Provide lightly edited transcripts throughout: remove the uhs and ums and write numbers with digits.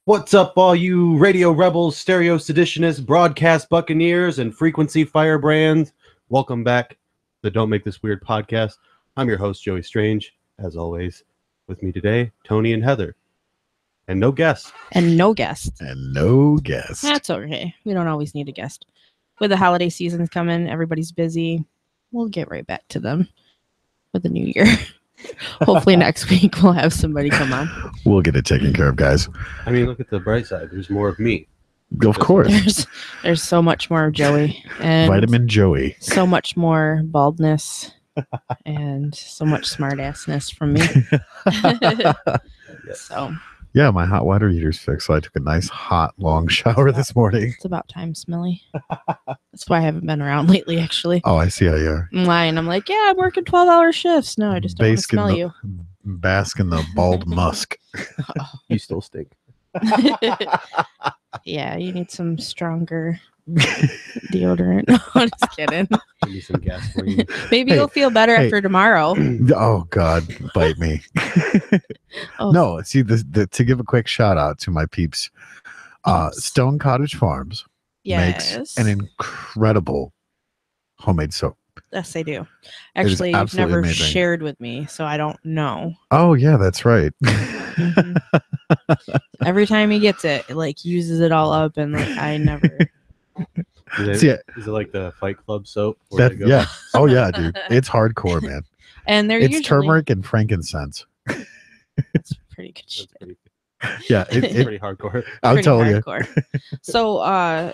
What's up, all you radio rebels, stereo seditionists, broadcast buccaneers, and frequency firebrands? Welcome back to the Don't Make This Weird podcast. I'm your host, Joey Strange, as always. With me today, Tony and Heather. And no guest. And no guest. That's okay. We don't always need a guest. With the holiday seasons coming, everybody's busy. We'll get right back to them with the new year. Hopefully next week we'll have somebody come on. We'll get it taken care of, guys. I mean, look at the bright side. There's more of me. Of course. There's so much more of Joey. And Vitamin Joey. So much more baldness. And so much smart-assness from me. So... Yeah, my hot water heater's fixed, so I took a nice, hot, long shower this morning. It's about time, Smelly. That's why I haven't been around lately, actually. Oh, I see how you are. I'm lying. I'm like, yeah, I'm working 12-hour shifts. No, I just don't want to smell you. Bask in the bald musk. You still stink. Yeah, you need some stronger deodorant. No, I'm just kidding. Maybe some gasoline. Maybe you'll feel better after tomorrow. Oh, God, bite me. No, see, to give a quick shout out to my peeps, Stone Cottage Farms makes an incredible homemade soap. Yes, they do. Actually, you've never shared with me, so I don't know. Oh, yeah, that's right. Mm-hmm. Every time he gets it, like uses it all up, and like I never. Is it like the Fight Club soap? Yeah. Oh yeah, dude. It's hardcore, man. And it's turmeric and frankincense. It's pretty good shit. Yeah, it's pretty hardcore. I'll tell you. So,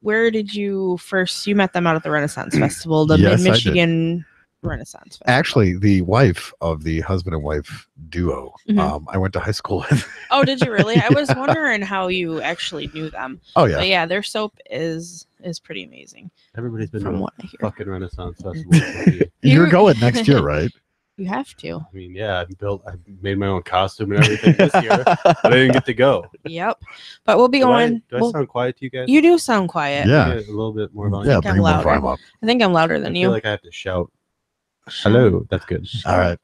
where did you first? You met them out at the Renaissance Festival, the Mid-Michigan Renaissance Festival. Actually, the wife of the husband and wife duo, I went to high school with. Oh, did you really? I was wondering how you actually knew them. Oh yeah, but yeah, their soap is pretty amazing. Everybody's been from to what I hear. Fucking Renaissance Festival. You're going next year, right? You have to. I mean, yeah, I made my own costume and everything this year, but I didn't get to go. Yep, but we'll be going. Do I sound quiet to you guys? You do sound quiet. Yeah, a little bit more volume. Yeah, I'm louder. I think I'm louder than you. I feel like I have to shout. Hello, that's good. All right.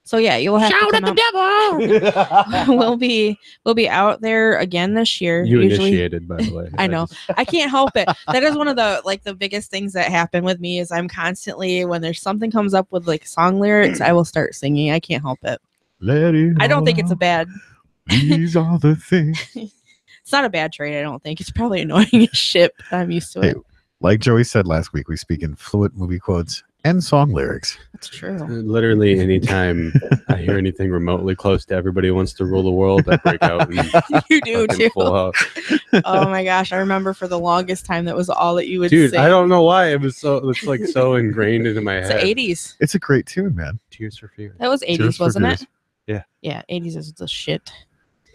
So yeah, you'll have shout to at the devil. we'll be out there again this year. You initiated, by the way. I know. I can't help it. That is one of the biggest things that happen with me is I'm constantly, when there's something comes up with like song lyrics, I will start singing. I can't help it. I don't think it's a bad. These are the things. It's not a bad trait. I don't think it's probably annoying as shit. But I'm used to it. Like Joey said last week, we speak in fluent movie quotes and song lyrics. That's true. Literally anytime I hear anything remotely close to Everybody Wants to Rule the World, I break out. You do too. Full house. Oh my gosh, I remember for the longest time that was all that you would Dude, sing. I don't know why it's like so ingrained into my head. It's the 80s. It's a great tune, man. Tears for Fears. That was 80s, wasn't it? Yeah. Yeah, 80s is the shit.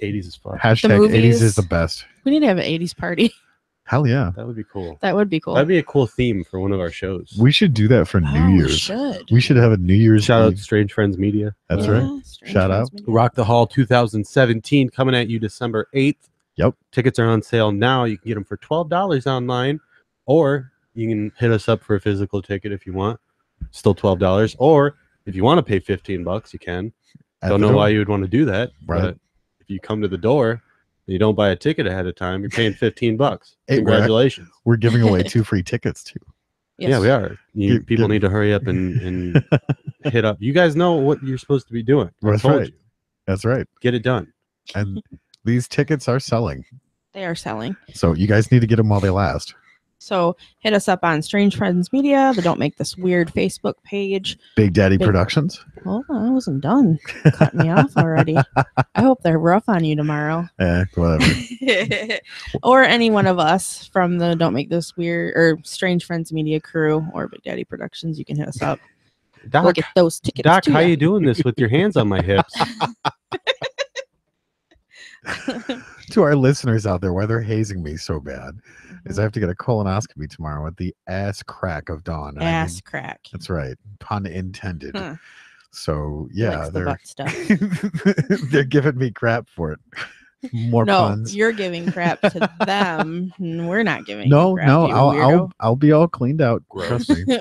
80s is fun. Hashtag 80s is the best. We need to have an 80s party. Hell yeah. That would be cool. That would be cool. That'd be a cool theme for one of our shows. We should do that for New Year's. We should have a New Year's. Shout out to Strange Friends Media. That's right. Shout out. Rock the Hall 2017 coming at you December 8th. Yep. Tickets are on sale now. You can get them for $12 online, or you can hit us up for a physical ticket if you want. Still $12. Or if you want to pay $15, you can. Don't know why you would want to do that. Right. But if you come to the door, you don't buy a ticket ahead of time, you're paying $15. Congratulations. We're giving away 2 free tickets too. Yes. Yeah, we are. People need to hurry up and hit up. You guys know what you're supposed to be doing. That's right. That's right. Get it done. And these tickets are selling. They are selling. So you guys need to get them while they last. So hit us up on Strange Friends Media, the Don't Make This Weird Facebook page. Big Daddy Productions. Hold on, I wasn't done. Cut me off already. I hope they're rough on you tomorrow. Whatever. Or any one of us from the Don't Make This Weird or Strange Friends Media crew or Big Daddy Productions. You can hit us up. Doc, we'll get those tickets. Doc, how you doing this with your hands on my hips? To our listeners out there, why they're hazing me so bad is I have to get a colonoscopy tomorrow at the ass crack of dawn. Ass crack. That's right. Pun intended. So yeah, they're they're giving me crap for it. More puns. You're giving crap to them. We're not giving. No, crap, no. you weirdo. I'll be all cleaned out. Gross. Trust me.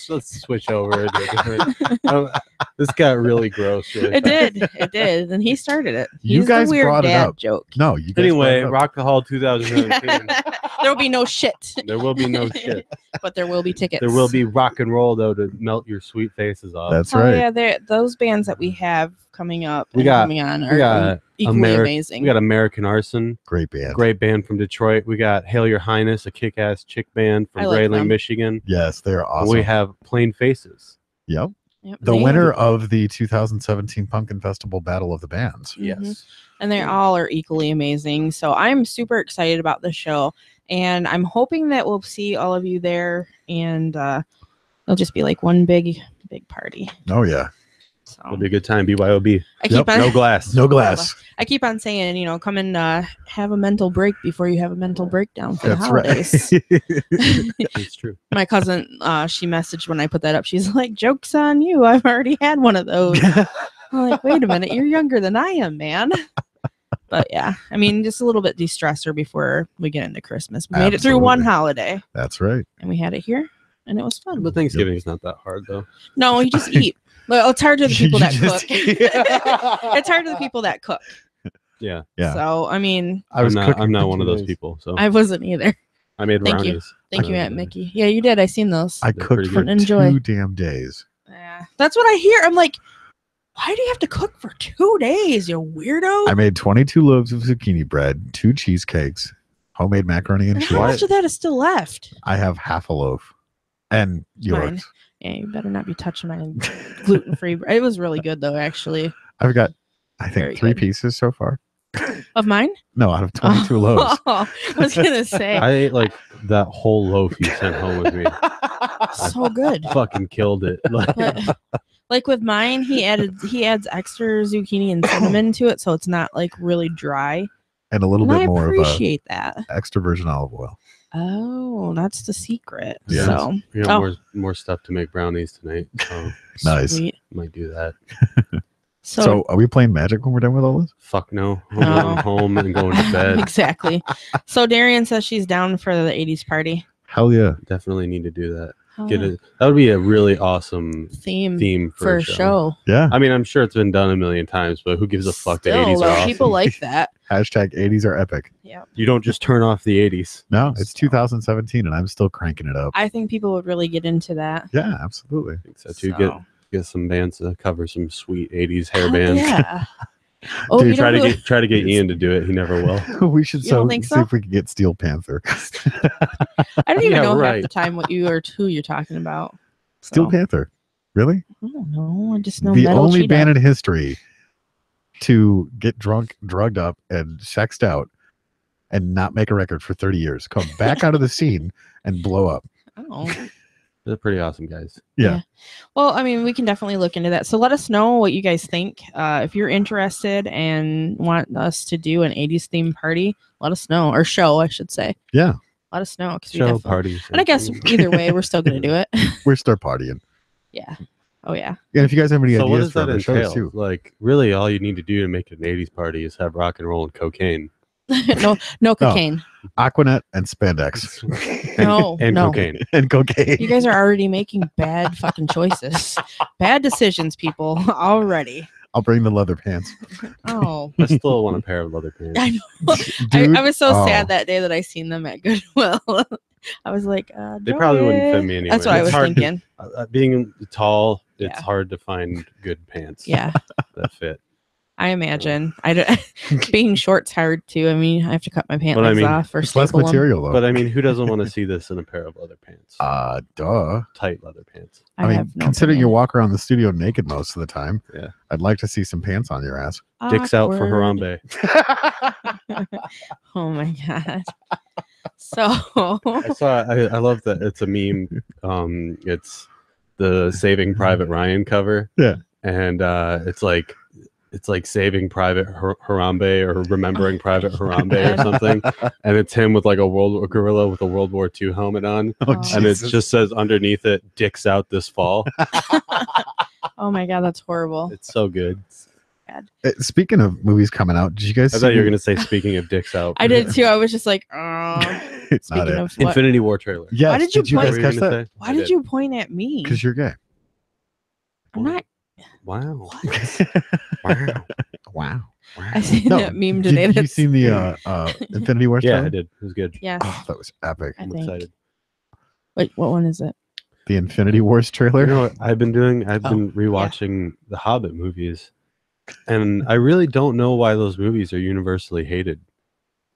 let's switch over. To a different, this got really gross. Really It did, and he started it. You He's guys the weird brought it dad up. joke. No, you guys Anyway, brought it up. Rock the Hall 2017. There will be no shit, There will be no shit. but there will be tickets. There will be rock and roll though to melt your sweet faces off. That's Oh right. yeah, those bands that we have coming up We and got- coming on we are got equally amazing. We got American Arson, Great band. great band from Detroit. We got Hail Your Highness, a kick-ass chick band from I like Grayling, them. Michigan. Yes, they're And awesome. we have Plain Faces. Yep. Yep, The they- winner of the 2017 Pumpkin Festival Battle of the Bands. Mhm. Yes. and they all are equally amazing. So I'm super excited about the show, and I'm hoping that we'll see all of you there, and it'll just be like one big party. Oh yeah. So It'll be a good time. BYOB. I keep on No glass. No glass. I keep on saying, come and have a mental break before you have a mental breakdown for the That's holidays. right. It's true. My cousin, she messaged when I put that up. She's like, "Joke's on you! I've already had one of those." I'm like, "Wait a minute, you're younger than I am, man." But yeah, I mean, just a little bit de-stressor before we get into Christmas. We made it through one Absolutely. holiday, That's right. and we had it here, and it was fun. But Thanksgiving is not that hard though. No, you just eat. Well, it's hard to the people You that just cook. eat. It's hard to the people that cook. Yeah. Yeah. So I mean, I was I'm cooking not for one of 2 those days. people. So I wasn't either. I made Thank you. brownies. Thank you, I Aunt don't know. Mickey. Yeah, you did. I seen those. I They're cooked pretty for good. Enjoy. 2 damn days. Yeah, that's what I hear. I'm like, why do you have to cook for 2 days, you weirdo? I made 22 loaves of zucchini bread, 2 cheesecakes, homemade macaroni and and cheese. how much of that is still left? I have half a loaf. And Mine. yours. Yeah, you better not be touching my gluten-free bread. It was really good though, actually. I've got, I Very think, 3 good. pieces so far. Of mine? No, out of 22 loaves. I was gonna say, I ate like that whole loaf you sent home with me. so good. Fucking killed it. Like, But like with mine, he adds extra zucchini and cinnamon to it, so it's not like really dry. And a little And bit I more of appreciate that. extra virgin olive oil. Oh, that's the secret. Yeah. So we got Oh. more stuff to make brownies tonight. So Nice. sweet. might do that. So, are we playing Magic when we're done with all this? Fuck no. I'm No. going home and going to bed. exactly. So Darian says she's down for the 80s party. Hell yeah. Definitely need to do that. Oh, Get yeah. it. That would be a really awesome theme for a show. Yeah. I mean, I'm sure it's been done a million times, but who gives a fuck? The Still, 80s though, are awesome. people like that. Hashtag 80s are epic. Yeah. You don't just turn off the 80s. No, it's 2017 and I'm still cranking it up. I think people would really get into that. Yeah, absolutely. I think so too. Get some bands to cover some sweet 80s hair Oh, bands. yeah. Oh, Dude, you try know to who- get Ian to do it. He never will. We should You don't so think see so? if we can get Steel Panther. I don't even Yeah, know half right. the time what you or who you're talking about. Steel So, Panther. Really? I don't know. I just know The Metal only Cheetah. band in history to get drunk, drugged up, and sexed out and not make a record for 30 years. Come back out of the scene and blow up. Oh. They're pretty awesome guys. Yeah. Well, I mean, we can definitely look into that. So let us know what you guys think. If you're interested and want us to do an 80s theme party, let us know. Or show, I should say. Yeah. Let us know. 'Cause we Show definitely- parties. And I guess either way, we're still going to do it. We're start partying. Yeah. Oh, yeah. And if you guys have any So what ideas does for that other shows entail? too, Like, really, all you need to do to make an 80s party is have rock and roll and cocaine. no cocaine. Aquanet and spandex No, and no. cocaine. and cocaine. You guys are already making bad fucking choices. Bad decisions, people. Already. I'll bring the leather pants. Oh. I still want a pair of leather pants. I know. Dude, I was so oh. sad that day that I seen them at Goodwill. I was like, They probably wouldn't fit Joey. me anyway. That's what I It's was hard- thinking. Being tall, it's Yeah. hard to find good pants Yeah, that fit. I imagine. I don't, being short's hard too. I mean, I have to cut my pant But I legs mean, off or It's less staple 'em. material though. But I mean, who doesn't want to see this in a pair of leather pants? Duh. Tight leather pants. I mean, have no considering you opinion. walk around the studio naked most of the time, Yeah. I'd like to see some pants on your ass. Dicks out for Awkward. Harambe. Oh my god. So I saw. I love that it's a meme. It's the Saving Private Ryan cover. Yeah. And it's like Saving Private Harambe or Remembering Private Harambe or something. And it's him with like a gorilla with a World War II helmet on, Oh, and it Jesus. just says underneath it, "Dicks out this fall." oh my god, that's horrible. It's so good. bad. Speaking of movies coming out, did you guys? I thought you were gonna say speaking of dicks out. I did too. I was just like, It's not speaking it. of what? Infinity War trailer. Yes. Why did you you point- guys What were catch you gonna that? say? Why I did you point at me? Because you're gay. I'm not. Wow. Wow. Wow. I seen No, that meme today. Did you that's- seen the Infinity War? Yeah, trailer? I did. It was good. Yes. Oh, that was epic. I I'm think. excited. Wait, what one is it? The Infinity Wars trailer. You know what I've been doing? I've Oh, been rewatching the Hobbit movies, and I really don't know why those movies are universally hated.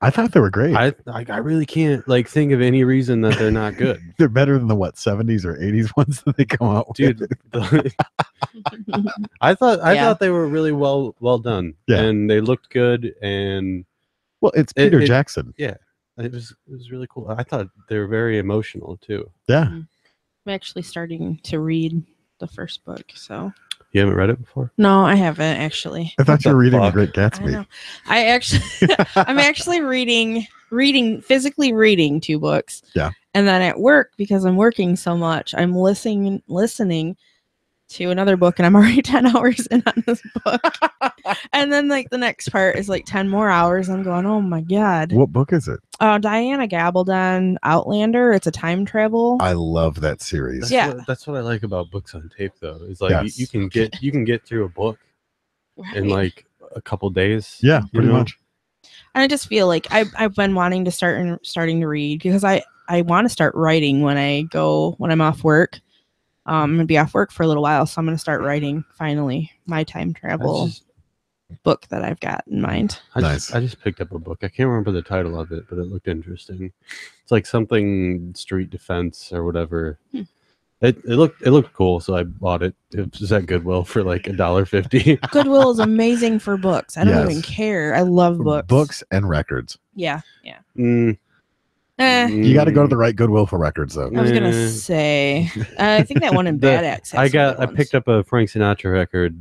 I thought they were great. I really can't like think of any reason that they're not good, They're better than the 70s or 80s ones that they come out with. dude. I thought Yeah. thought they were really well done, Yeah. and they looked good, and Well, it's Peter it- Jackson. it was really cool. I thought they were very emotional too. Yeah. I'm actually starting to read the first book, so You haven't read it before? no, I haven't actually. I thought you were the reading fuck? The Great I Gatsby. know. I'm actually physically reading 2 books. Yeah. And then at work, because I'm working so much, I'm listening to another book, and I'm already 10 hours in on this book. And then like the next part is like 10 more hours. I'm going, oh my God. What book is it? Diana Gabaldon, Outlander. It's a time travel. I love that series. Yeah. That's what I like about books on tape, though. Is like Yes. you can get through a book in Right. like a couple days. Yeah, you pretty know? much. And I just feel like I've been wanting to starting to read because I want to start writing when I'm off work. I'm gonna be off work for a little while, so I'm gonna start writing finally my time travel book that I've got in mind. Nice. I just picked up a book. I can't remember the title of it, but it looked interesting. It's like something street defense or whatever. Hmm. It looked cool, so I bought it. It was at Goodwill for like $1.50. Goodwill is amazing for books. I don't Yes. even care. I love books. Books and records. Yeah. Mm, You got to go to the right Goodwill for records, though. I was gonna Eh. say. I think that one in Bad Axe. has some good I ones. picked up a Frank Sinatra record,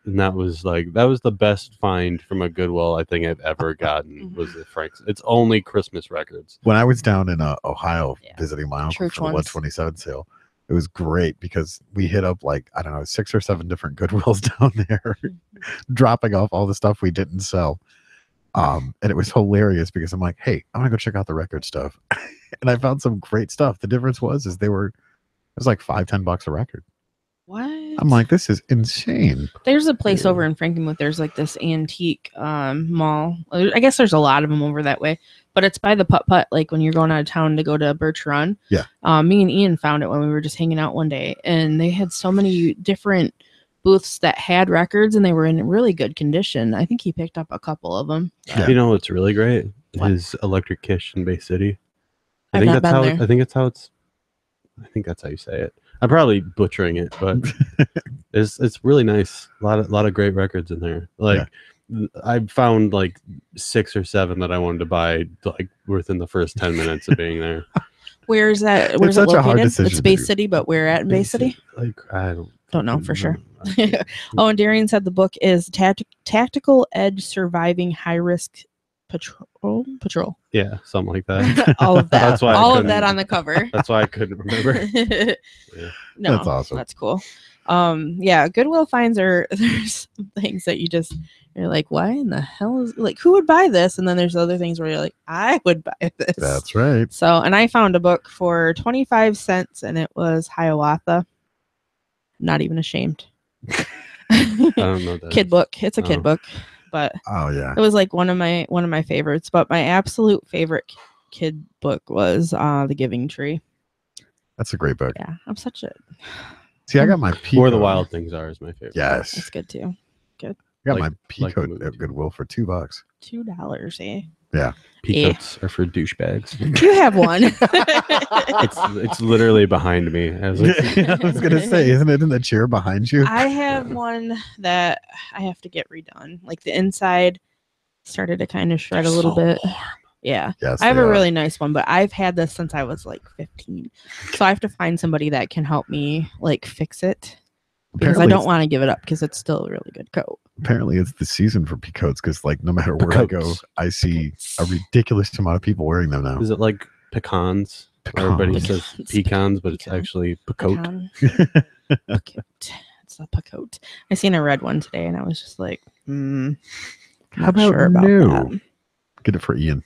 and that was the best find from a Goodwill I think I've ever gotten. Mhm. Was the Frank's. It's only Christmas records. When I was down in Ohio Yeah. visiting my uncle Church for the ones. 127 sale, it was great because we hit up like, I don't know, 6 or 7 different Goodwills down there, dropping off all the stuff we didn't sell. And it was hilarious because I'm like, hey, I'm gonna go check out the record stuff. And I found some great stuff. The difference was it was like $5-10 a record. What? I'm like, this is insane. There's a place over in Frankenmuth. There's like this antique mall. I guess there's a lot of them over that way, but it's by the putt-putt. Like when you're going out of town to go to Birch Run. Yeah. Me and Ian found it when we were just hanging out one day, and they had so many different booths that had records, and they were in really good condition. I think he picked up a couple of them. Yeah. You know what's really great What? is Electric Kish in Bay City. I've not been how there. I think that's how you say it. I'm probably butchering it, but it's really nice. A lot of great records in there. Like I found like 6 or 7 that I wanted to buy like within the first 10 minutes of being there. Where is that? Where's it such a hard located? decision It's to Bay do. City, but where at in Bay City? Like I Don't know for sure. know. Oh, and Darian said the book is Tactical Edge Surviving High Risk Patrol. Yeah, something like that. All of that. That's why I All of couldn't- that on the cover. That's why I couldn't remember. No, That's awesome. That's cool. Yeah, Goodwill finds are there's some things that you're like, why in the hell is like who would buy this? And then there's other things where you're like, I would buy this. That's right. So, and I found a book for 25 cents, and it was Hiawatha. Not even ashamed. I don't know that. Kid book. It's a kid Oh. book, but Oh yeah. it was like one of my favorites. But my absolute favorite kid book was The Giving Tree. That's a great book. Yeah, I'm such a. See, I got my Pico. Where the Wild Things Are is my favorite. Yes. It's good too. I got like- my like Pico the movie, at too. Goodwill for $2. $2, eh? Peacoats are for douchebags. You have one. it's literally behind me. I was like, I was gonna say, isn't it in the chair behind you? I have one that I have to get redone. Like the inside started to kind of shred a little so bit. Yeah. Yes. I have they a are. really nice one, but I've had this since I was like 15. So I have to find somebody that can help me like fix it because I Apparently don't it's- want to give it up because it's still a really good coat. Apparently, it's the season for Picoats because, like, no matter where I go, Picoats. I see a ridiculous amount of people wearing them now. is it like pecans? Everybody Pecans. says pecans, but it's Pecan. actually pecote. Pecan. Pecote. It's a coat. I seen a red one today, and I was just like, how about that. Get it for Ian.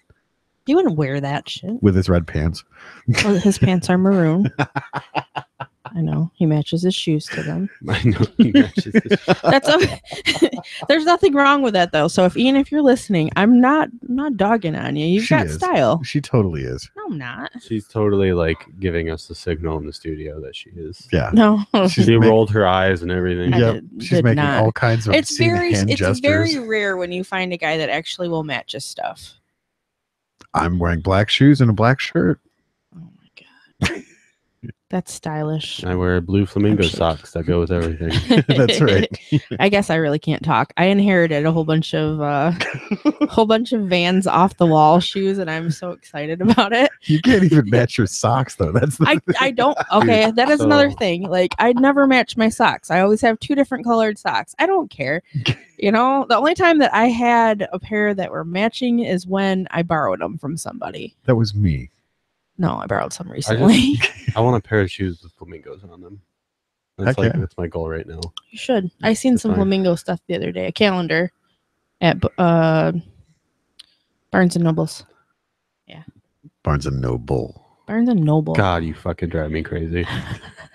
He wouldn't wear that shit with his red pants. Well, his pants are maroon. I know he matches his shoes to them. I know he matches his shoes. That's okay. There's nothing wrong with that though. So if Ian, if you're listening, I'm not dogging on you. You've got style. She totally is. No, I'm not. She's totally like giving us the signal in the studio that she is. Yeah. No. She rolled her eyes and everything. Yeah. She's making all kinds of it's gestures. very rare when you find a guy that actually will match his stuff. I'm wearing black shoes and a black shirt. Oh my god. That's stylish. I wear blue flamingo socks that go with everything. That's right. I guess I really can't talk. I inherited a whole bunch of Vans off the wall shoes, and I'm so excited about it. You can't even match your socks though. That's the I don't. Okay, that is another thing. Like I never match my socks. I always have 2 different colored socks. I don't care. You know, the only time that I had a pair that were matching is when I borrowed them from somebody. That was me. No, I borrowed some recently. I want a pair of shoes with flamingos on them. That's my goal right now. You should. I seen some flamingo stuff the other day. A calendar at Barnes and Nobles. Yeah. Barnes and Noble. Barnes and Noble. God, you fucking drive me crazy.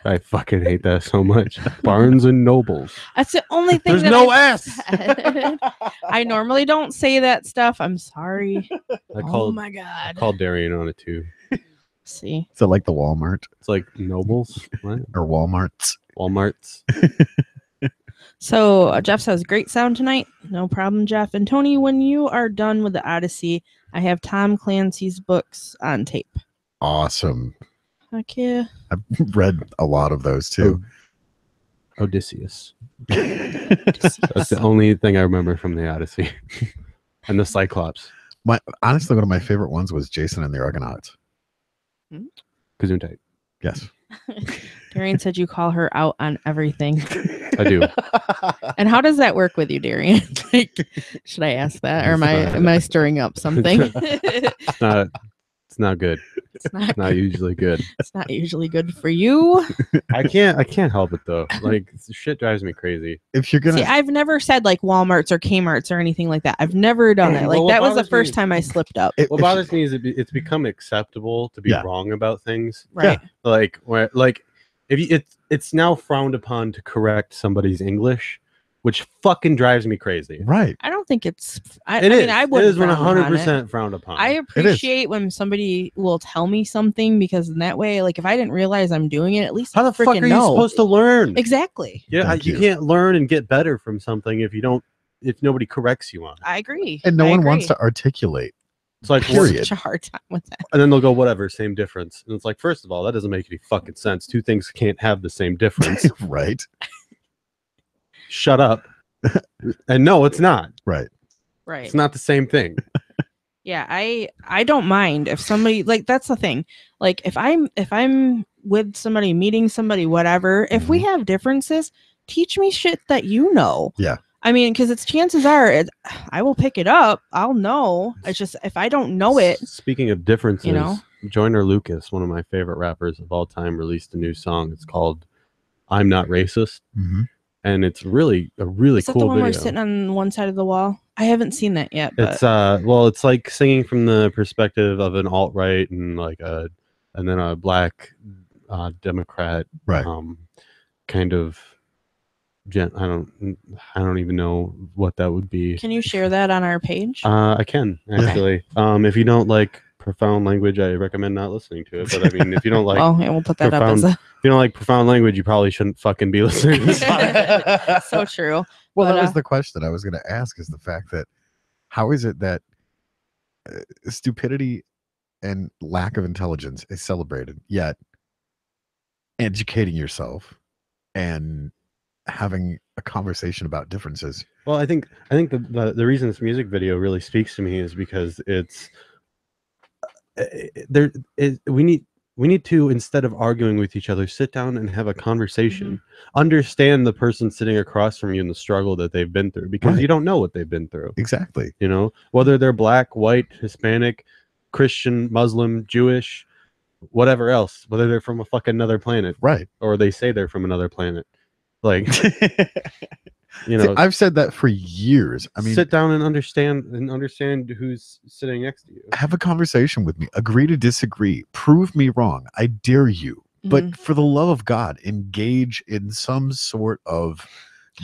I fucking hate that so much. Barnes and Nobles. That's the only thing. There's no S. I normally don't say that stuff. I'm sorry. Oh my god. I called Darian on it too. See. So like the Walmart. It's like Nobles, what? Or Walmarts. Walmarts. So Jeff says, great sound tonight. No problem, Jeff. And Tony, when you are done with the Odyssey, I have Tom Clancy's books on tape. Awesome. Heck yeah. I've read a lot of those too. Odysseus. That's the only thing I remember from the Odyssey. And the Cyclops. Honestly, one of my favorite ones was Jason and the Argonauts. Gesundheit. Yes. Darian said you call her out on everything. I do. And how does that work with you, Darian? Like, should I ask that, or am I stirring up something? It's not good. It's not usually good. It's not usually good for you. I can't help it though. Like shit drives me crazy. If you're gonna, see, I've never said like Walmarts or Kmart's or anything like that. I've never done that. Like that was the first time I slipped up. What bothers me is it's become acceptable to be wrong about things. Right. Like it's now frowned upon to correct somebody's English, which fucking drives me crazy. Right. I don't think it's. It is 100% frowned upon. I appreciate when somebody will tell me something, because in that way, like if I didn't realize I'm doing it, at least how the fuck are you supposed to learn? Exactly. Yeah, you can't learn and get better from something if nobody corrects you on it. I agree. And no one wants to articulate. It's like such a hard time with that. And then they'll go, whatever, same difference. And it's like, first of all, that doesn't make any fucking sense. 2 things can't have the same difference. Right. Shut up. And no, it's not. Right. It's not the same thing. Yeah, I don't mind if somebody, like, that's the thing. Like if I'm with somebody, meeting somebody, whatever, if we have differences, teach me shit that you know. Yeah. I mean, because it's chances are I will pick it up. I'll know. It's just if I don't know it. Speaking of differences, Joyner Lucas, one of my favorite rappers of all time, released a new song. It's called "I'm Not Racist," and it's really a really cool the one video. where we're sitting on one side of the wall? I haven't seen that yet. But... it's like singing from the perspective of an alt-right and and then a black Democrat, right? Kind of. I don't even know what that would be. Can you share that on our page? I can actually. If you don't like profound language, I recommend not listening to it. But I mean, if you don't like, we'll put that up as a. If you don't like profound language, you probably shouldn't fucking be listening to this. So true. Well, that was the question I was going to ask: is the fact that how is it that stupidity and lack of intelligence is celebrated, yet educating yourself and having a conversation about differences. Well, I think the reason this music video really speaks to me is because it's we need to, instead of arguing with each other, sit down and have a conversation. Understand the person sitting across from you and the struggle that they've been through, because you don't know what they've been through. Exactly. You know, whether they're black, white, Hispanic, Christian, Muslim, Jewish, whatever else, whether they're from a fucking another planet, right? Or they say they're from another planet. Like, you See, know, I've said that for years. I mean, sit down and understand who's sitting next to you. have a conversation with me. Agree to disagree. Prove me wrong. I dare you. But for the love of God, engage in some sort of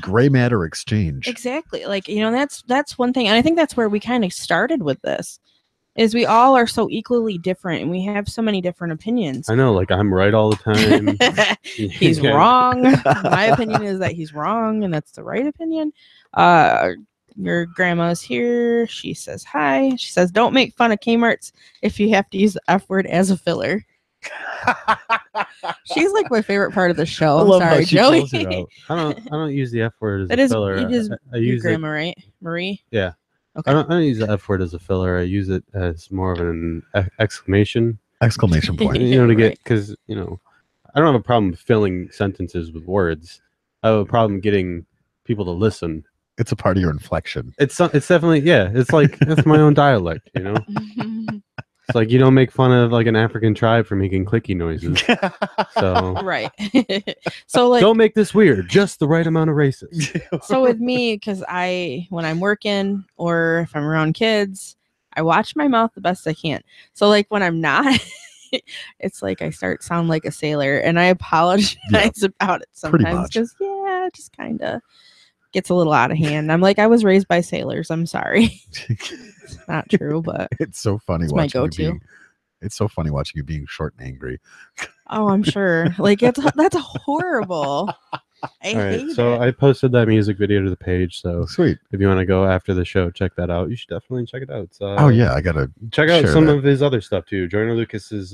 gray matter exchange. Exactly. Like, that's one thing. And I think that's where we kind of started with this, is we all are so equally different and we have so many different opinions. I know, like I'm right all the time. He's wrong. My opinion is that he's wrong and that's the right opinion. Your grandma's here. She says hi. She says, don't make fun of Kmart's if you have to use the F word as a filler. She's like my favorite part of the show. I'm sorry, Joey. I don't use the F word as a filler. I use grandma, right? Marie? Yeah. Okay. I don't use the F word as a filler. I use it as more of an exclamation point. To get, because I don't have a problem filling sentences with words. I have a problem getting people to listen. It's a part of your inflection. It's definitely, yeah. It's like it's my own dialect, It's like you don't make fun of like an African tribe for making clicky noises. So right. So like, don't make this weird. Just the right amount of racist. So with me, because when I'm working or if I'm around kids, I watch my mouth the best I can. So like when I'm not, it's like I sound like a sailor, and I apologize about it sometimes because it just kind of gets a little out of hand. I'm like, I was raised by sailors. I'm sorry. It's not true, but it's so funny. It's my go-to. It's so funny watching you being short and angry. Oh, I'm sure. Like that's horrible. I hate it. I posted that music video to the page. So sweet. If you want to go after the show, check that out. You should definitely check it out. I gotta check out some of his other stuff too. Joyner Lucas is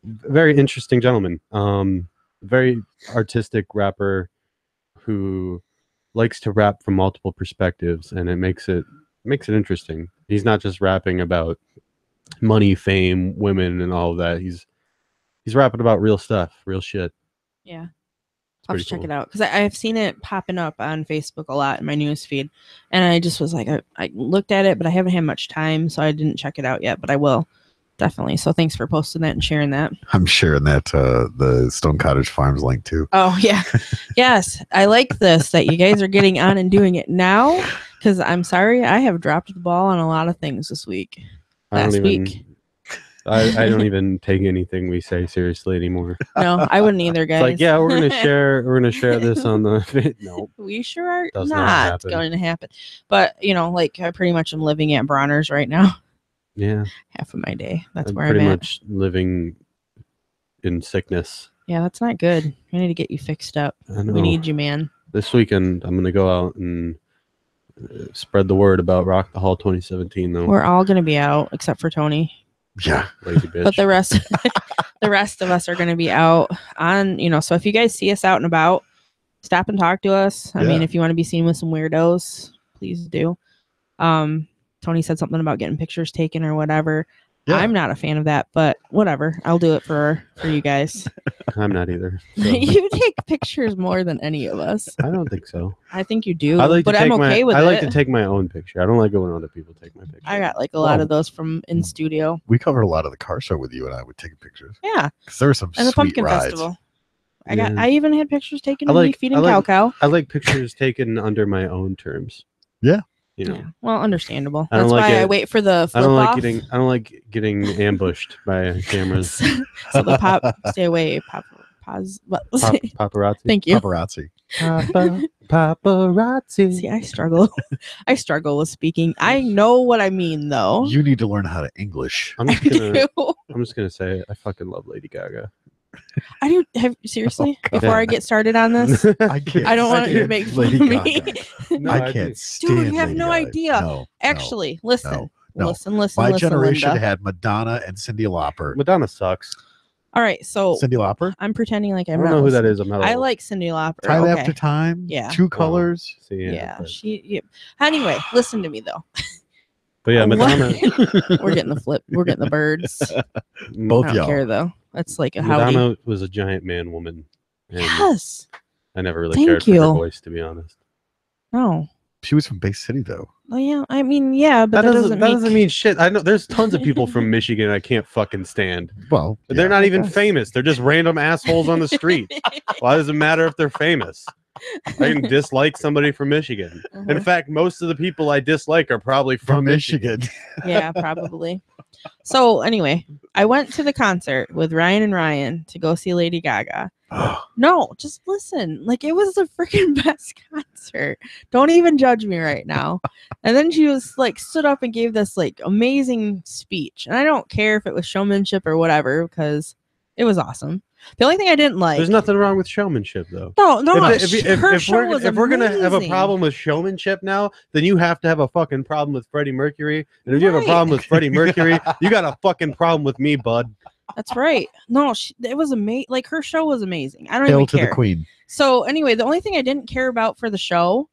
very interesting gentleman. Very artistic rapper who likes to rap from multiple perspectives, and it makes it interesting. He's not just rapping about money, fame, women, and all of that. He's rapping about real stuff, real shit. Yeah. I'll have to check it out because I've seen it popping up on Facebook a lot in my news feed, and I just was like, I looked at it, but I haven't had much time, so I didn't check it out yet, but I will definitely. So thanks for posting that and sharing that. I'm sharing that the Stone Cottage Farms link too. Oh yeah. Yes, I like this that you guys are getting on and doing it now, because I'm sorry, I have dropped the ball on a lot of things this week. Last week. I don't even take anything we say seriously anymore. No, I wouldn't either, guys. It's like, yeah, we're gonna share this on the no. We sure are not going to happen. But like I pretty much am living at Bronner's right now. Yeah. Half of my day. That's where I'm I'm at. Pretty much living in sickness. Yeah, that's not good. We need to get you fixed up. We need you, man. This weekend I'm gonna go out and spread the word about Rock the Hall 2017 though. We're all gonna be out except for Tony. Yeah, lazy bitch. But the rest of us are going to be out on, so if you guys see us out and about, stop and talk to us. I mean, if you want to be seen with some weirdos, please do. Tony said something about getting pictures taken or whatever. Yeah. I'm not a fan of that, but whatever. I'll do it for you guys. I'm not either. So. You take pictures more than any of us. I don't think so. I think you do, but I'm okay with it. I like to take my own picture. I don't like it when other people take my picture. I got like a lot of those from in studio. We covered a lot of the car show with you and I would take pictures. Yeah. Because there were some and the sweet Pumpkin rides. Festival. I even had pictures taken of me feeding cow. I like pictures taken under my own terms. Yeah. Yeah. Well, understability. That's why I wait for the flip off. I don't like getting ambushed by cameras. So the stay away, paparazzi. Thank you. Paparazzi. Paparazzi. See, I struggle. I struggle with speaking. I know what I mean, though. You need to learn how to English. I'm just gonna say I fucking love Lady Gaga. I do. Seriously, before I get started on this, I don't want you to make fun of me. No, I can't stand Dude, you have no idea. No, actually, listen. Listen. My generation had Madonna and Cyndi Lauper. Madonna sucks. All right, so Cyndi Lauper. I'm pretending like I don't know who that is. I'm not. I like Cyndi Lauper. Time After Time. Yeah. Two Colors. Anyway, listen to me though. But yeah, Madonna. We're getting the flip. We're getting the birds. Both I don't care though. That's like a howdy. Madonna was a giant man woman. Yes. I never really cared for her voice, to be honest. No. She was from Bay City, though. Oh yeah, I mean, yeah, but that doesn't mean shit. I know there's tons of people from Michigan I can't fucking stand. Well, they're not even famous. They're just random assholes on the street. Why does it matter if they're famous? I can dislike somebody from Michigan. In fact, most of the people I dislike are probably from Michigan. Yeah, probably. So anyway, I went to the concert with Ryan and Ryan to go see Lady Gaga. No, just listen. Like, it was the freaking best concert. Don't even judge me right now. And then she was like stood up and gave this like amazing speech. And I don't care if it was showmanship or whatever, because it was awesome. The only thing I didn't like. There's nothing wrong with showmanship, though. No. If we're gonna have a problem with showmanship now, then you have to have a fucking problem with Freddie Mercury. And if you have a problem with Freddie Mercury, you got a fucking problem with me, bud. That's right. No, it was amazing. Like, her show was amazing. I don't even care. Hail to the Queen. So anyway, the only thing I didn't care about for the show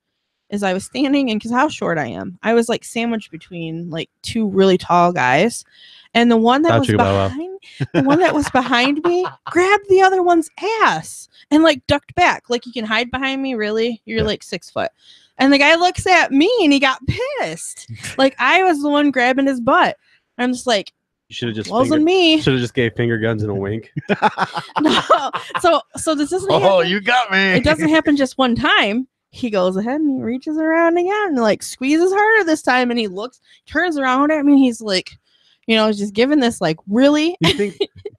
is I was standing, and because how short I am, I was like sandwiched between like two really tall guys, and the one that was behind me grabbed the other one's ass and like ducked back. Like, you can hide behind me, really? You're like 6 foot. And the guy looks at me and he got pissed. Like, I was the one grabbing his butt. I'm just like, you should have just wasn't me. Should have just gave finger guns and a wink. No. So this doesn't happen. You got me. It doesn't happen just one time. He goes ahead and he reaches around again and like squeezes harder this time, and he turns around at me, and he's like, just giving this like, really?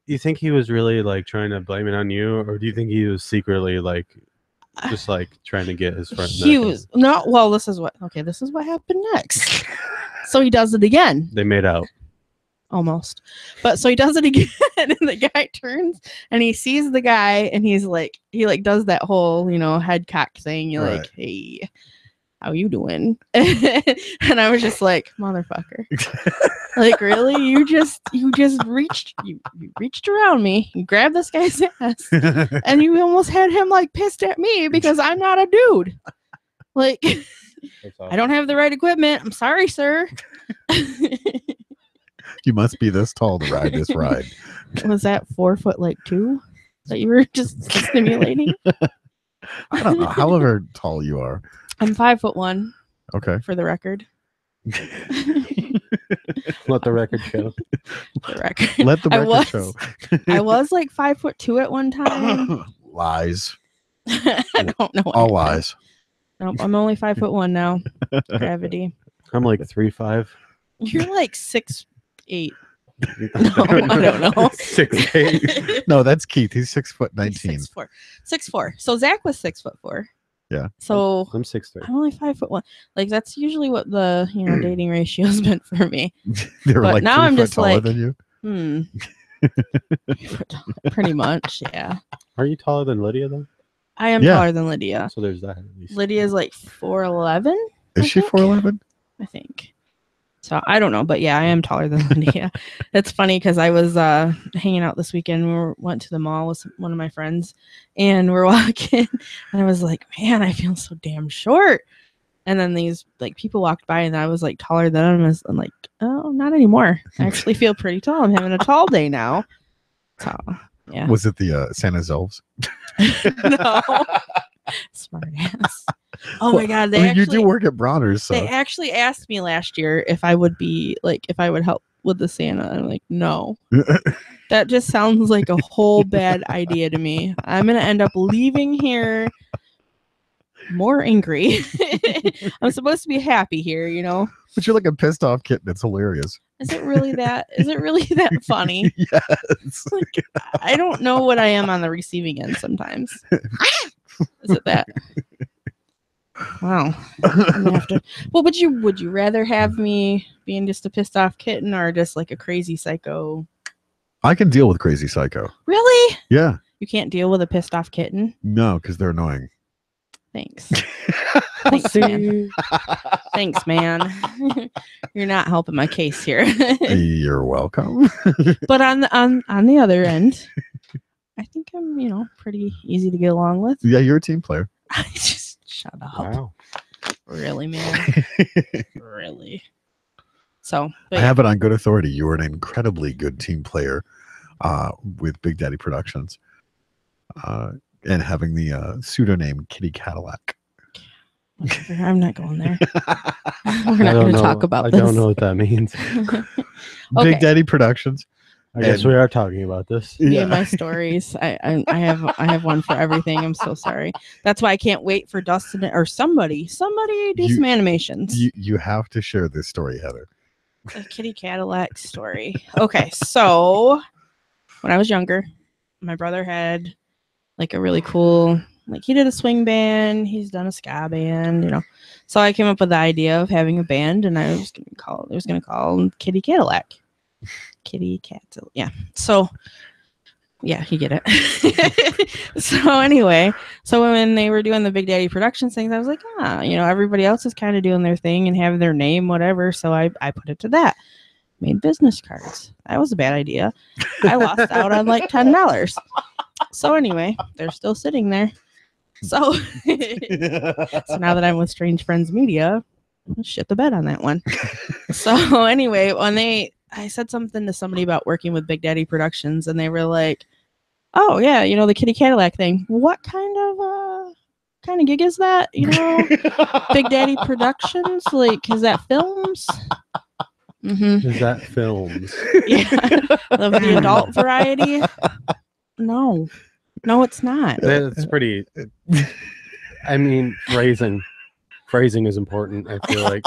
You think he was really like trying to blame it on you, or do you think he was secretly like just like trying to get his friend? He was not. Well, this is what happened next. So he does it again. They made out. Almost. But so he does it again, and the guy turns and he sees the guy, and he does that whole, head cock thing. You're right. Like, hey, how you doing? And I was just like, motherfucker. Like, really? You just reached around me, you grabbed this guy's ass, and you almost had him like pissed at me because I'm not a dude. Like, awesome. I don't have the right equipment. I'm sorry, sir. You must be this tall to ride this ride. Was that 4'2" that you were just stimulating? I don't know. However tall you are. I'm 5'1". Okay. For the record. Let the record show. Let the record show. I was like 5'2" at one time. Lies. I don't know. All lies. Nope, I'm only 5'1" now. Gravity. I'm like 3'5". You're like 6'8". No, I don't know. 6'8". No, that's Keith. He's 6'19". 6'4". So Zach was 6'4". Yeah. So I'm 6'3". I'm only 5'1". Like, that's usually what the dating ratio has been for me. They were but like now I'm just taller like, than you. Pretty much, yeah. Are you taller than Lydia though? I am taller than Lydia. So there's that. Lydia's like 4'11". Is she 4'11"? I think. So I don't know, but yeah, I am taller than Lydia. It's funny because I was hanging out this weekend. We went to the mall with one of my friends, and we're walking, and I was like, man, I feel so damn short. And then these like people walked by, and I was like taller than them. I'm like, oh, not anymore. I actually feel pretty tall. I'm having a tall day now. So yeah. Was it the Santa's elves? No. Smart ass. Oh my god! You do work at Bronner's. So. They actually asked me last year if I would help with the Santa. I'm like, no. That just sounds like a whole bad idea to me. I'm gonna end up leaving here more angry. I'm supposed to be happy here, But you're like a pissed off kitten. It's hilarious. Is it really that funny? Yes. Like, I don't know what I am on the receiving end sometimes. Is it that? Wow. I'm gonna have to. Well, would you rather have me being just a pissed off kitten or just like a crazy psycho? I can deal with crazy psycho. Really? Yeah. You can't deal with a pissed off kitten? No, because they're annoying. Thanks. Thanks, man. Thanks, man. You're not helping my case here. You're welcome. But on the other end, I think I'm, pretty easy to get along with. Yeah, you're a team player. Just shut up. Wow. Really, man? Really? So I have it on good authority. You are an incredibly good team player with Big Daddy Productions. And having the pseudonym Kitty Cadillac. Whatever, I'm not going there. We're not going to talk about this. I don't know what that means. Big Daddy Productions. I guess we are talking about this. Me and my stories. I have one for everything. I'm so sorry. That's why I can't wait for Dustin or somebody do some animations. You have to share this story, Heather. The Kitty Cadillac story. Okay, so when I was younger, my brother had like a really cool, like he did a swing band, he's done a ska band, you know. So I came up with the idea of having a band, and I was gonna call him Kitty Cadillac. Kitty Cadillac. Yeah. So yeah, you get it. So anyway, so when they were doing the Big Daddy Productions things, I was like, you know, everybody else is kind of doing their thing and have their name, whatever. So I put it to that. Made business cards. That was a bad idea. I lost out on like $10. So anyway, they're still sitting there. So, so now that I'm with Strange Friends Media, I'll shit the bed on that one. So anyway, I said something to somebody about working with Big Daddy Productions, and they were like, "Oh yeah, you know, the Kitty Cadillac thing. What kind of gig is that? You know, Big Daddy Productions. Like, is that films? Mm-hmm. Is that films? Yeah, the adult variety. No, it's not. It's pretty. I mean, phrasing is important. I feel like.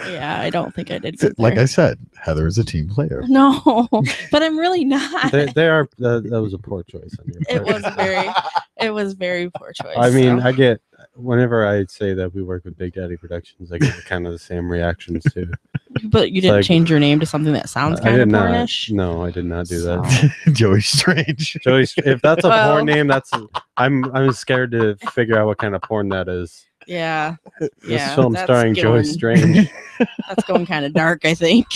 Yeah, I don't think I did good Like there. I said, Heather is a team player. No, but I'm really not. That was a poor choice on your part. It was very poor choice. I mean, so. I get whenever I say that we work with Big Daddy Productions, I get kind of the same reactions too. But you didn't change your name to something that sounds kind of pornish. No, I did not do that. Joey Strange. If that's a porn name, I'm scared to figure out what kind of porn that is. Yeah. This film starring Joey Strange. That's going kind of dark, I think.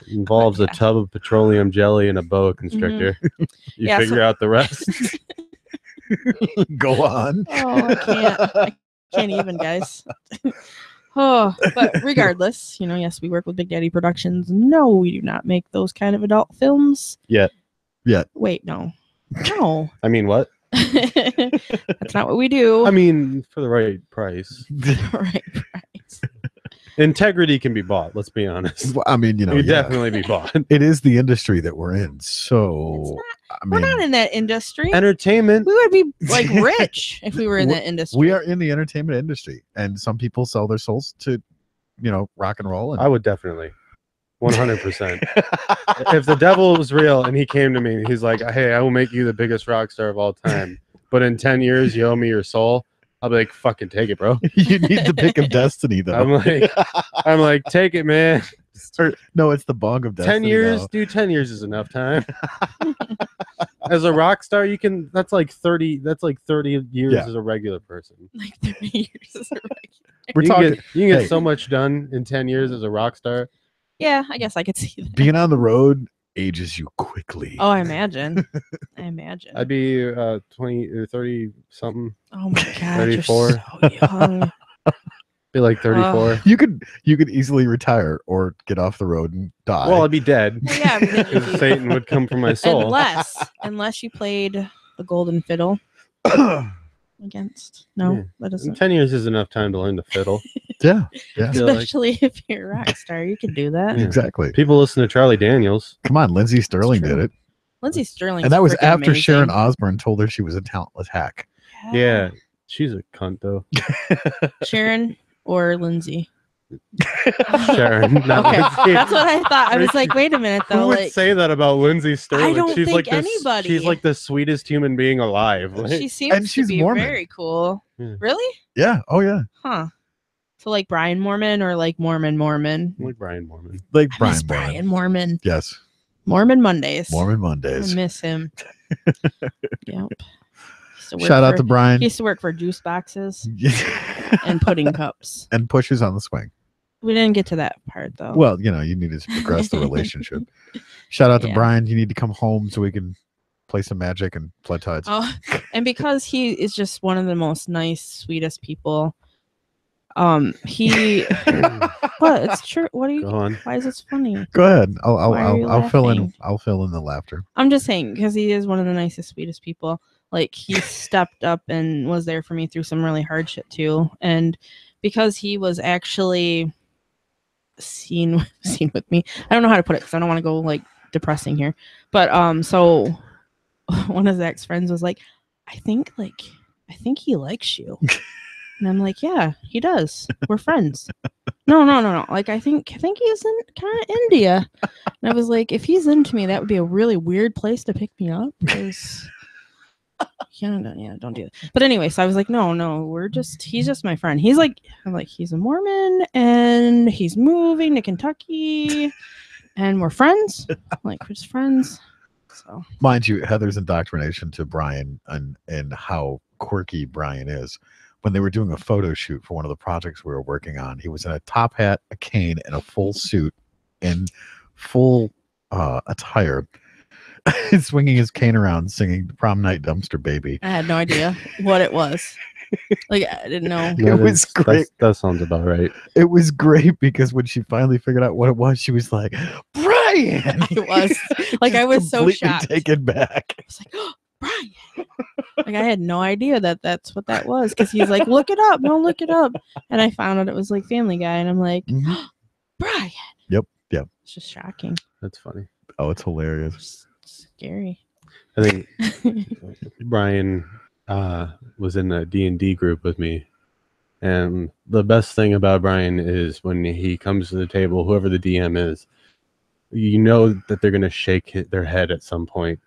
Involves a tub of petroleum jelly and a boa constrictor. Mm-hmm. You figure out the rest. Go on. Oh, I can't even, guys. Oh, but regardless, you know, yes, we work with Big Daddy Productions. No, we do not make those kind of adult films. Yet. Wait, no. I mean, what? That's not what we do. I mean, for the right price. Right price. Integrity can be bought. Let's be honest. Well, I mean, you know, it definitely be bought. It is the industry that we're in, so we're not in that industry. Entertainment. We would be like rich if we were in that industry. We are in the entertainment industry, and some people sell their souls to, you know, rock and roll. And I would definitely, 100%. If the devil was real and he came to me and he's like, "Hey, I will make you the biggest rock star of all time, but in 10 years you owe me your soul," I'll be like, "Fucking take it, bro." You need the pick of destiny, though. I'm like, take it, man. No, it's the bong of destiny. 10 years, now. dude. 10 years is enough time. As a rock star, you can. That's like 30. That's like 30 years as a regular person. Like 30 years as a regular. We're talking. You can get so much done in 10 years as a rock star. Yeah, I guess I could see that. Being on the road ages you quickly. Oh, I imagine. I'd be 20 or 30 something. Oh my god, 34. You're so young. Be like 34. You could easily retire or get off the road and die. Well, I'd be dead. Well, yeah, if Satan would come for my soul. Unless you played the golden fiddle against. No, that isn't. 10 years is enough time to learn the fiddle. Yeah. Especially if you're a rock star, you can do that. Yeah. Exactly. People listen to Charlie Daniels. Come on, Lindsey Sterling did it. Lindsey Sterling, and that was after amazing. Sharon Osbourne told her she was a talentless hack. Yeah, she's a cunt though. Sharon or Lindsay? Sharon. Okay, that's what I thought. I was like, wait a minute though. Who would say that about Lindsey Sterling? I don't she's think like anybody. She's like the sweetest human being alive. Like, she seems to be Mormon. very cool. Yeah. Really? Yeah. Oh yeah. Huh. So like Brian Mormon or like Mormon? Like Brian Mormon. Like Brian Mormon. Yes. Mormon Mondays. I miss him. Yep. Shout out to Brian. He used to work for juice boxes and pudding cups. And pushes on the swing. We didn't get to that part though. Well, you know, you need to progress the relationship. Shout out to Brian. You need to come home so we can play some Magic and play Tides. Oh, and because he is just one of the most nice, sweetest people. He what? It's true. What are you? Go on. Why is this funny? Go ahead. Why are you I'll fill in. laughing? I'll fill in the laughter. I'm just saying because he is one of the nicest, sweetest people. Like he stepped up and was there for me through some really hard shit too. And because he was actually seen with me, I don't know how to put it because I don't want to go like depressing here. But so one of Zach's friends was like, I think he likes you. And I'm like, yeah, he does. We're friends. No. Like, I think he's in kind of India. And I was like, if he's into me, that would be a really weird place to pick me up. Because, don't do that. But anyway, so I was like, no, he's just my friend. I'm like, he's a Mormon and he's moving to Kentucky and we're friends. Like, we're just friends. So, mind you, Heather's indoctrination to Brian and how quirky Brian is. When they were doing a photo shoot for one of the projects we were working on, he was in a top hat, a cane, and a full suit in full attire, swinging his cane around, singing "Prom Night Dumpster Baby." I had no idea what it was. Like, I didn't know. It was great. That sounds about right. It was great because when she finally figured out what it was, she was like, "Brian!" It was like I was so shocked, taken back. I was like, "Oh, Brian!" Like I had no idea that's what that was because he's like, "Look it up, no, look it up," and I found out it was like Family Guy, and I'm like, Brian. Yep. It's just shocking. That's funny. Oh, it's hilarious. It's scary. I think Brian was in a D&D group with me, and the best thing about Brian is when he comes to the table, whoever the DM is, you know that they're going to shake their head at some point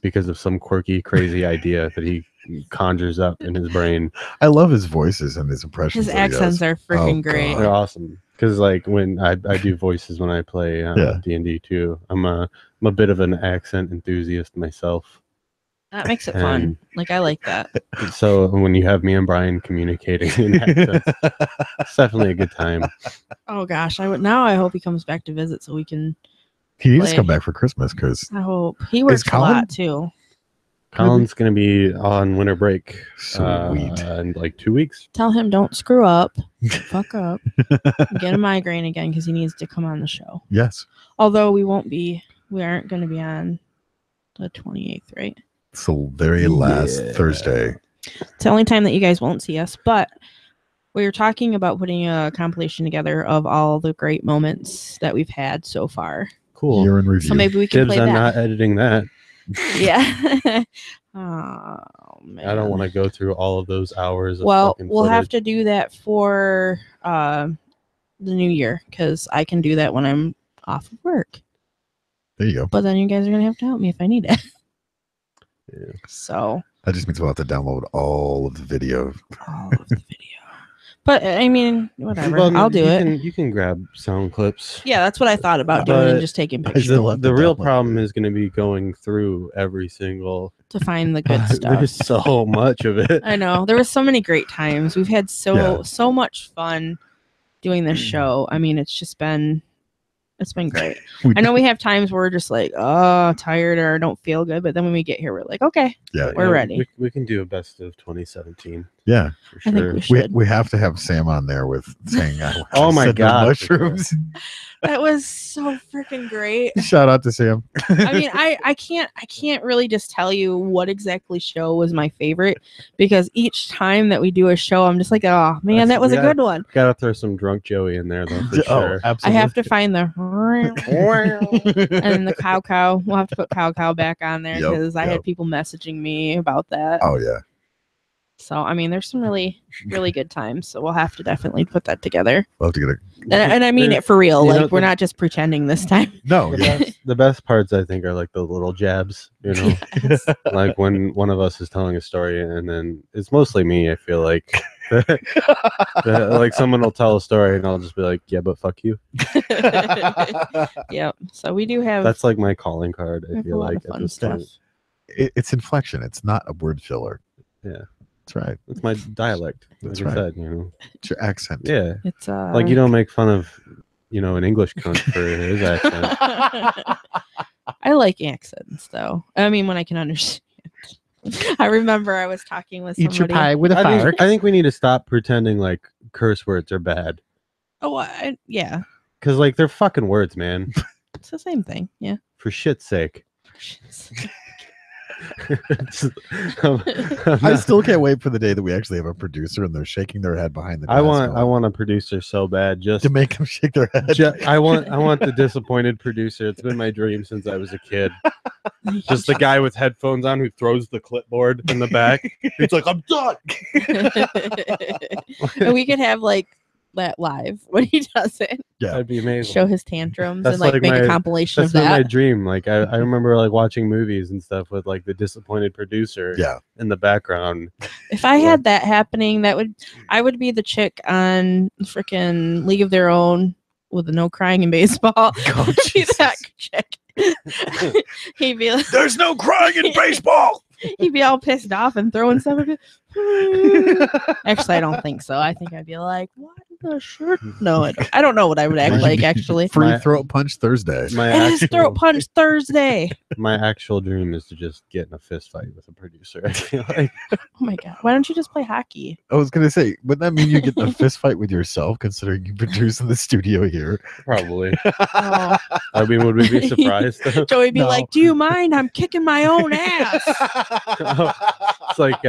because of some quirky, crazy idea that he conjures up in his brain. I love his voices and his impressions. His accents are freaking great. They're awesome. Because like when I do voices when I play D&D too, I'm a bit of an accent enthusiast myself. That makes it fun. Like I like that. So when you have me and Brian communicating in accents, it's definitely a good time. Oh gosh, I hope he comes back to visit so we can. He needs to come back for Christmas because I hope he works a lot too. Colin's gonna be on winter break. Sweet. In like 2 weeks. Tell him don't screw up, fuck up, get a migraine again because he needs to come on the show. Yes. Although we aren't going to be on the 28th, right? It's the very last Thursday. It's the only time that you guys won't see us, but we were talking about putting a compilation together of all the great moments that we've had so far. Cool. Year in review. So maybe we can play that. I'm not editing that. Yeah. Oh man. I don't want to go through all of those hours. We'll have to do that for the new year because I can do that when I'm off of work. There you go. But then you guys are gonna have to help me if I need it. Yeah. So that just means we'll have to download all of the video. But I mean, whatever. Well, I'll do it. You can grab sound clips. Yeah, that's what I thought about doing and just taking pictures. The real problem is going to be going through every single to find the good stuff. There's so much of it. I know. There were so many great times. We've had so much fun doing this show. I mean, it's been great. I know we have times where we're just like, oh, tired or don't feel good, but then when we get here, we're like, okay, we're ready. We can do a best of 2017. Yeah, for sure. I think we have to have Sam on there with saying, "Oh my god, mushrooms." That was so freaking great. Shout out to Sam. I mean, I can't really just tell you what exactly show was my favorite because each time that we do a show, I'm just like, oh man, that was a good one. Gotta throw some drunk Joey in there though, for sure. Absolutely. I have to find the and the cow. We'll have to put cow back on there because I had people messaging me about that. Oh yeah. So I mean, there's some really, really good times. So we'll have to definitely put that together. We'll have to get it. And I mean it for real. Like we're not just pretending this time. No. The best parts I think are like the little jabs. You know, like when one of us is telling a story, and then it's mostly me. I feel like. Like someone will tell a story and I'll just be like, yeah, but fuck you. Yep. So we do have. That's like my calling card. I feel like fun stuff. It's inflection. It's not a word filler. Yeah. That's right. It's my dialect. That's like right. I said, you know. It's your accent. Yeah. It's like you don't make fun of, an English cunt for his accent. I like accents though. I mean, when I can understand. I remember I was talking with somebody. Eat your pie with a fork. I think we need to stop pretending like curse words are bad. Oh, yeah. Because like they're fucking words, man. It's the same thing. Yeah. For shit's sake. I still can't wait for the day that we actually have a producer and they're shaking their head behind the glass. I want a producer so bad, just to make them shake their head. I want the disappointed producer. It's been my dream since I was a kid. Just the guy with headphones on who throws the clipboard in the back. It's like, I'm done. And we could have like that live when he does it. Yeah, that'd be amazing. Show his tantrums That's and like make a compilation of That's that. my dream. Like I remember like watching movies and stuff with like the disappointed producer. Yeah. In the background. If I had that happening, I would be the chick on freaking League of Their Own with the no crying in baseball. Oh, Be that chick. He'd be like, there's no crying in baseball. He'd be all pissed off and throwing stuff at me. Actually, I don't think so. I think I'd be like, what the shirt? No, I don't know what I would act like, actually. Free throat punch Thursday. It is throat punch Thursday. My actual dream is to just get in a fist fight with a producer. I feel like. Oh my God. Why don't you just play hockey? I was going to say, wouldn't that mean you get in a fist fight with yourself, considering you produce in the studio here? Probably. Oh. I mean, would we be surprised? Joey'd be like, do you mind? I'm kicking my own ass. It's like,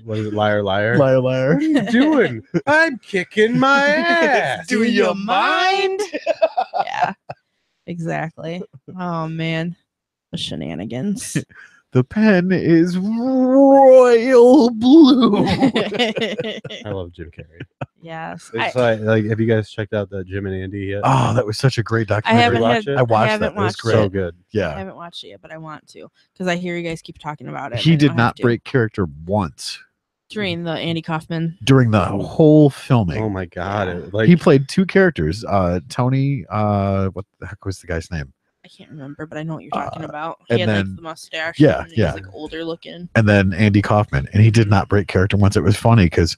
what is it? Liar, liar. Liar, liar. What are you doing? I'm kicking my ass. Do you mind? Yeah, exactly. Oh man, the shenanigans. The pen is royal blue. I love Jim Carrey. Yes. It's like, have you guys checked out the Jim and Andy yet? Oh, that was such a great documentary. I haven't watch it? I watched haven't that. It was watched great. So good. I Yeah. haven't watched it yet, but I want to because I hear you guys keep talking about it. He and did I'll not have to. break character once During the Andy Kaufman. during the whole filming. Oh my God. Yeah. It, like, He played two characters. Tony, what the heck was the guy's name? I can't remember, but I know what you're talking about. and He had like then- the mustache. Yeah, and he yeah. was like older looking. And then Andy Kaufman, and he did not break character once. It was funny because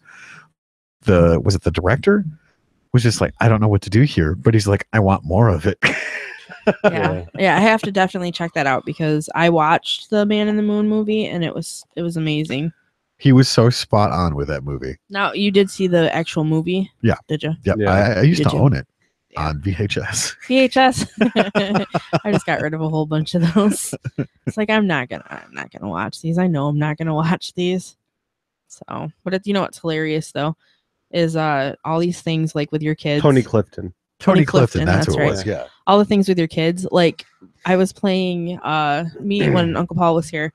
the director was just like, I don't know what to do here, but he's like, I want more of it. Yeah. I have to definitely check that out because I watched the Man in the Moon movie and it was amazing. He was so spot on with that movie. Now you did see the actual movie? Yeah. Did you? Yep, Yeah. I used Did to you? own it Yeah. on VHS. VHS. I just got rid of a whole bunch of those. It's like I'm not gonna watch these. I know I'm not gonna watch these. So, but you know what's hilarious though is all these things like with your kids. Tony Clifton. Tony Clifton, Clifton, that's that's who it right. was. Yeah. All the things with your kids. Like I was playing me when Uncle Paul was here.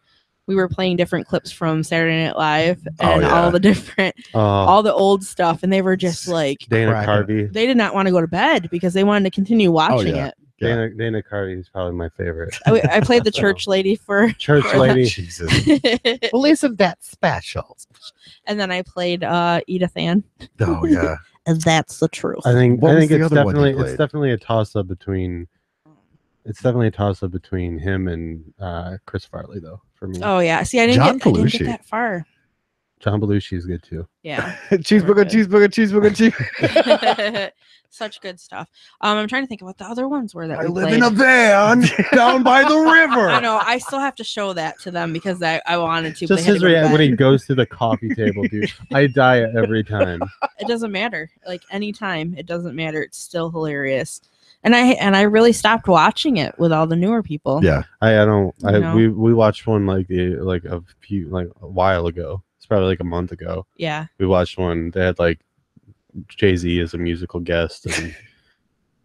We were playing different clips from Saturday Night Live and yeah. all the different, all the old stuff, and they were just like Dana Cracking. Carvey. they did not want to go to bed because they wanted to continue watching yeah. it. Yeah. Dana Carvey is probably my favorite. I played the church lady for, Church For lady. Jesus. Well, isn't that special? and then I played Edith Ann. Oh yeah. And that's the truth. I think What was it's the other one he played? definitely a toss up between. It's definitely a toss up between him and Chris Farley though for me. Oh yeah. See, I didn't John get Belushi. that far. John Belushi is good too. Yeah. Cheeseburger, Okay. cheeseburger, cheeseburger. Such good stuff. I'm trying to think of what the other ones were that I we live played. in a van down by the river. I know. I still have to show that to them because I wanted to. but Just they had to his go to reaction when he bed. goes to the coffee table, dude. I die every time. It doesn't matter. Like anytime, it doesn't matter. It's still hilarious. And I really stopped watching it with all the newer people. Yeah. I don't. You know? We watched one like a while ago. It's probably like a month ago. Yeah. We watched one. They had like Jay-Z as a musical guest, and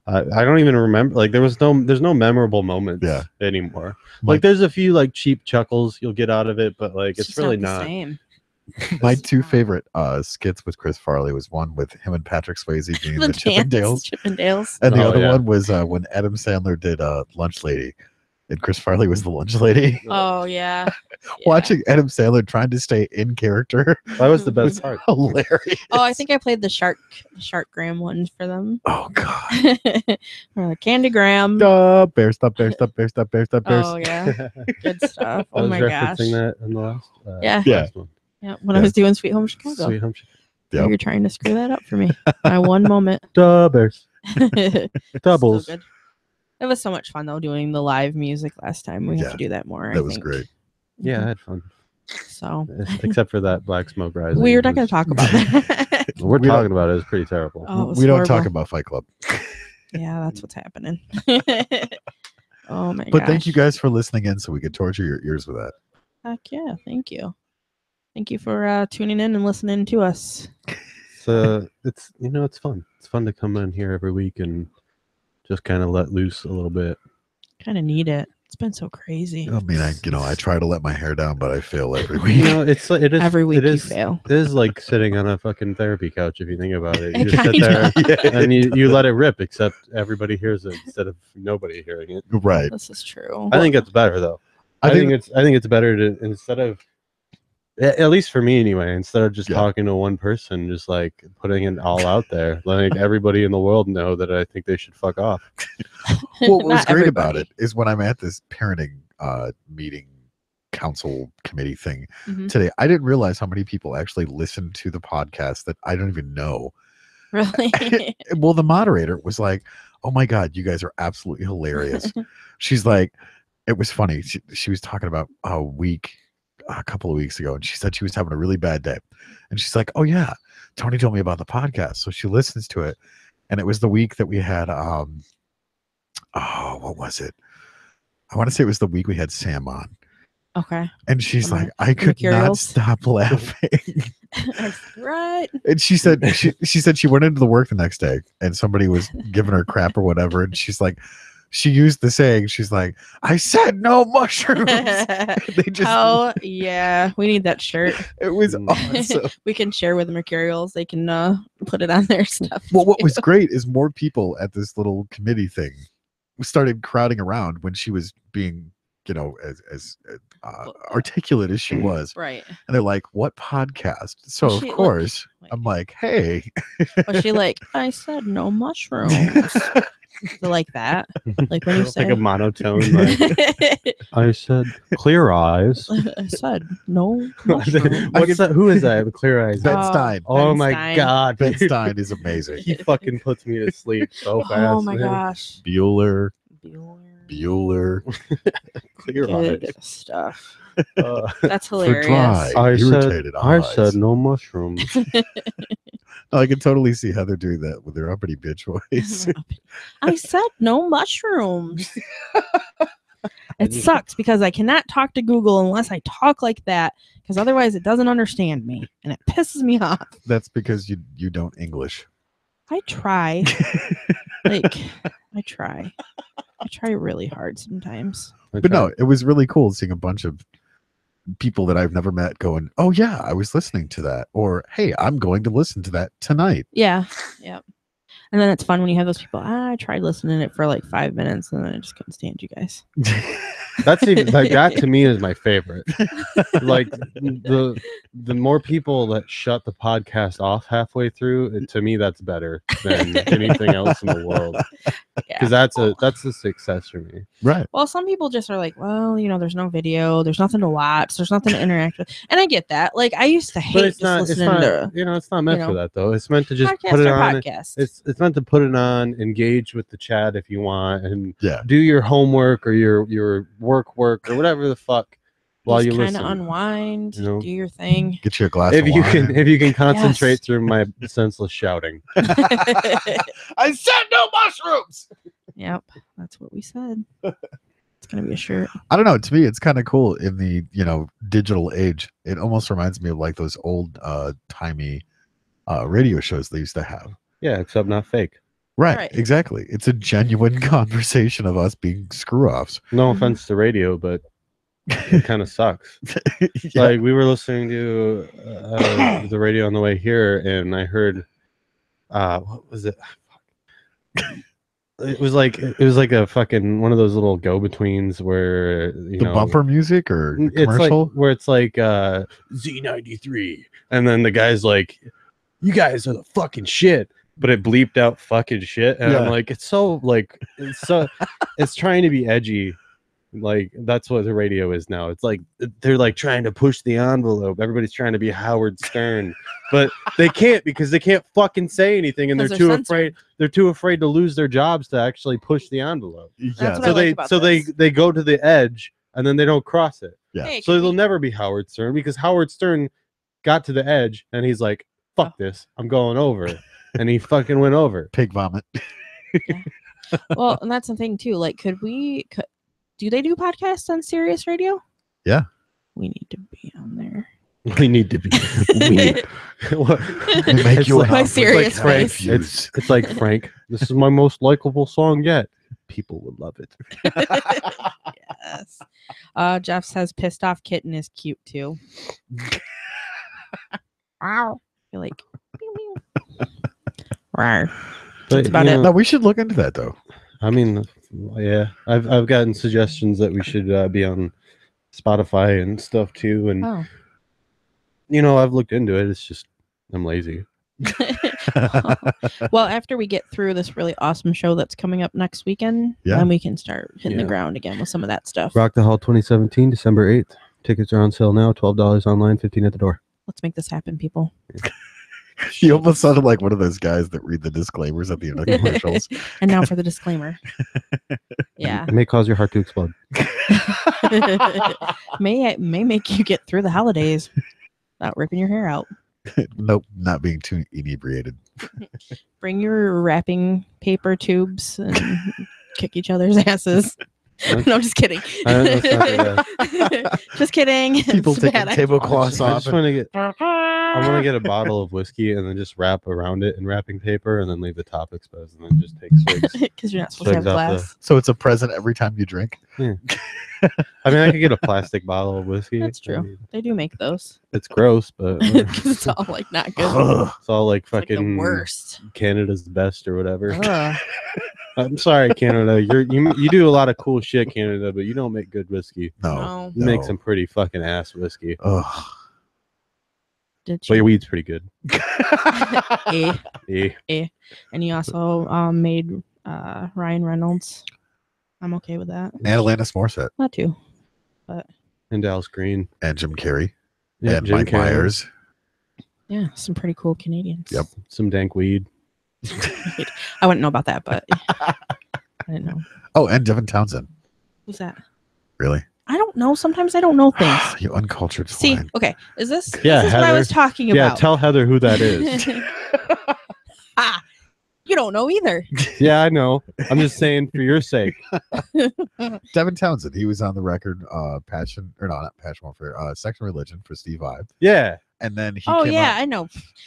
I don't even remember. Like there's no memorable moments anymore. Like there's a few like cheap chuckles you'll get out of it, but like it's just really the not. same. My two favorite skits with Chris Farley was one with him and Patrick Swayze being the dance, Chippendales, Chippendales. and the Oh, other yeah. one was when Adam Sandler did Lunch Lady, and Chris Farley was the lunch lady. Oh yeah. Watching Adam Sandler trying to stay in character, That was the best part. hilarious. Oh, I think I played the Sharkgram one for them. Oh God. Or the Candygram. Stop, bear, stop, bear, stop, bear, stop, bear, stop, bear. Oh yeah, good stuff. I Oh was my gosh. referencing that in the last. Yeah. Yeah. One. Yeah, when I was doing Sweet Home Chicago. Sweet Home Chicago. Yep. You're trying to screw that up for me. My one moment. Doubles. Still Doubles. good. It was so much fun though doing the live music last time. We have Yeah, to do that more. That I was think. great. Yeah, I had fun. So Except for that Black Smoke Rising. we're not going was- to talk about that. We're We don't- talking about it. It's pretty terrible. Oh, it was We don't talk horrible. about Fight Club. Yeah, that's what's happening. Oh my But gosh. thank you guys for listening in so we could torture your ears with that. Heck yeah, thank you. Thank you for tuning in and listening to us. So it's it's fun. It's fun to come in here every week and just kind of let loose a little bit. Kind of need it. It's been so crazy. I mean, I try to let my hair down, but I fail every week. It is every week you fail. It is like sitting on a fucking therapy couch if you think about it. You just sit there and you let it rip, except everybody hears it instead of nobody hearing it. Right. This is true. I think it's better though. I think it's better to, instead of, at least for me anyway, instead of just talking to one person, just like putting it all out there, letting everybody in the world know that I think they should fuck off. Well, what was great about it is when I'm at this parenting meeting, council committee thing today, I didn't realize how many people actually listen to the podcast that I don't even know. Really? Well, the moderator was like, "Oh my God, you guys are absolutely hilarious." She's like, it was funny. She was talking about a couple of weeks ago, and she said she was having a really bad day, and she's like, "Oh yeah, Tony told me about the podcast," so she listens to it, and it was the week that we had what was it? I want to say it was the week we had Sam on. Okay. And she's like, I could not stop laughing. Right. And she said she said she went into the work the next day and somebody was giving her crap or whatever, and she's like, she used the saying, she's like, I said no mushrooms. They just, oh yeah, we need that shirt. It was awesome. We can share with the Mercurials. They can put it on their stuff. Well, what was great is more people at this little committee thing started crowding around when she was being, as articulate as she was. Right. And they're like, what podcast? So of course, I'm like, hey. Was she like, I said no mushrooms? So like that, like when you say like a monotone, like, I said clear eyes. I said no mushrooms. What's that? Who is that? Clear eyes. Ben Stein. Oh my God, Ben Stein is amazing. He fucking puts me to sleep so fast. Oh my gosh. Bueller. Clear Good eyes stuff. That's hilarious. I said no mushrooms. I can totally see Heather doing that with her uppity bitch voice. I said no mushrooms. It sucks because I cannot talk to Google unless I talk like that, because otherwise it doesn't understand me and it pisses me off. That's because you don't English. I try. I try really hard sometimes. But no, it was really cool seeing a bunch of people that I've never met going, oh yeah, I was listening to that, or hey, I'm going to listen to that tonight. Yeah. And then it's fun when you have those people. I tried listening to it for like 5 minutes and then I just couldn't stand you guys. That's even like, that to me is my favorite. Like the more people that shut the podcast off halfway through, to me that's better than anything else in the world. Because that's a success for me. Right. Well, some people just are like, well, there's no video, there's nothing to watch, there's nothing to interact with, and I get that. Like I used to hate listening to. It's not meant for that though. It's meant to just put it on. It's meant to put it on, engage with the chat if you want, and do your homework or your work or whatever the fuck while you listen. Kind of unwind, do your thing. Get you a glass of wine. If you can concentrate through my senseless shouting. I said no mushrooms. Yep, that's what we said. It's gonna be a shirt. I don't know. To me, it's kind of cool in the digital age. It almost reminds me of like those old timey radio shows they used to have. Yeah, except not fake. Right, exactly. It's a genuine conversation of us being screw-offs. No offense to radio, but it kind of sucks. Like we were listening to the radio on the way here, and I heard, what was it? It was like a fucking one of those little go-betweens where the bumper music or commercial, where it's like Z93, and then the guy's like, "You guys are the fucking shit." But it bleeped out fucking shit, and I'm like, it's trying to be edgy. Like that's what the radio is now. It's like they're like trying to push the envelope. Everybody's trying to be Howard Stern, but they can't because they can't fucking say anything, and they're too afraid. They're too afraid to lose their jobs to actually push the envelope. Yeah. So they go to the edge and then they don't cross it. Yeah. Hey, so they'll never be Howard Stern because Howard Stern got to the edge and he's like, "Fuck this, I'm going over." And he fucking went over. Pig vomit. Well, and that's the thing too. Like, do they do podcasts on Sirius Radio? Yeah. We need to be on there. We need to be. We make you my serious Frank. face. It's like Frank. This is my most likable song yet. People would love it. Yes. Jeff says pissed off kitten is cute too. Wow. You're like. Meow, meow. Rawr. That's about it. No, we should look into that though. I mean, yeah, I've gotten suggestions that we should be on Spotify and stuff too, and I've looked into it. It's just I'm lazy. Well, after we get through this really awesome show that's coming up next weekend, then we can start hitting the ground again with some of that stuff. Rock the Hall 2017, December 8th. Tickets are on sale now. $12 online, $15 at the door. Let's make this happen, people. You almost sounded like one of those guys that read the disclaimers at the end of the commercials. And now for the disclaimer. Yeah. It may cause your heart to explode. may make you get through the holidays without ripping your hair out. Nope, not being too inebriated. Bring your wrapping paper tubes and kick each other's asses. No, I'm just kidding. Just kidding. People It's taking bad. tablecloths I off. just want to get a bottle of whiskey and then just wrap around it in wrapping paper and then leave the top exposed and then just take swigs. Because you're not supposed to have Swigs off glass. So it's a present every time you drink. I mean, I could get a plastic bottle of whiskey. That's true. I mean, They do make those. it's gross, but Because it's all like not good. it's all like It's like the fucking worst. Canada's best or whatever. Ugh. I'm sorry, Canada. You do a lot of cool shit, Canada, but you don't make good whiskey. No. You make some pretty fucking ass whiskey. Ugh. Did But you? your weed's pretty good. Eh. Yeah. And you also made Ryan Reynolds. I'm okay with that. And Alanis Morissette. Not too. And Dallas Green. And Jim Carrey. Yeah, and Jim Mike Carrey. Myers. Yeah, some pretty cool Canadians. Yep. Some dank weed. I wouldn't know about that, but I didn't know. Oh, and Devin Townsend. Who's that? Really? I don't know. Sometimes I don't know things. You uncultured See, swine. okay. Is this what I Heather. was talking Yeah, about? tell Heather who that is. You don't know either. Yeah, I know. I'm just saying for your sake. Devin Townsend. He was on the record Passion, or no, not Passion Warfare, Sex and Religion for Steve Vai. Yeah. And then he Oh came yeah, out I know.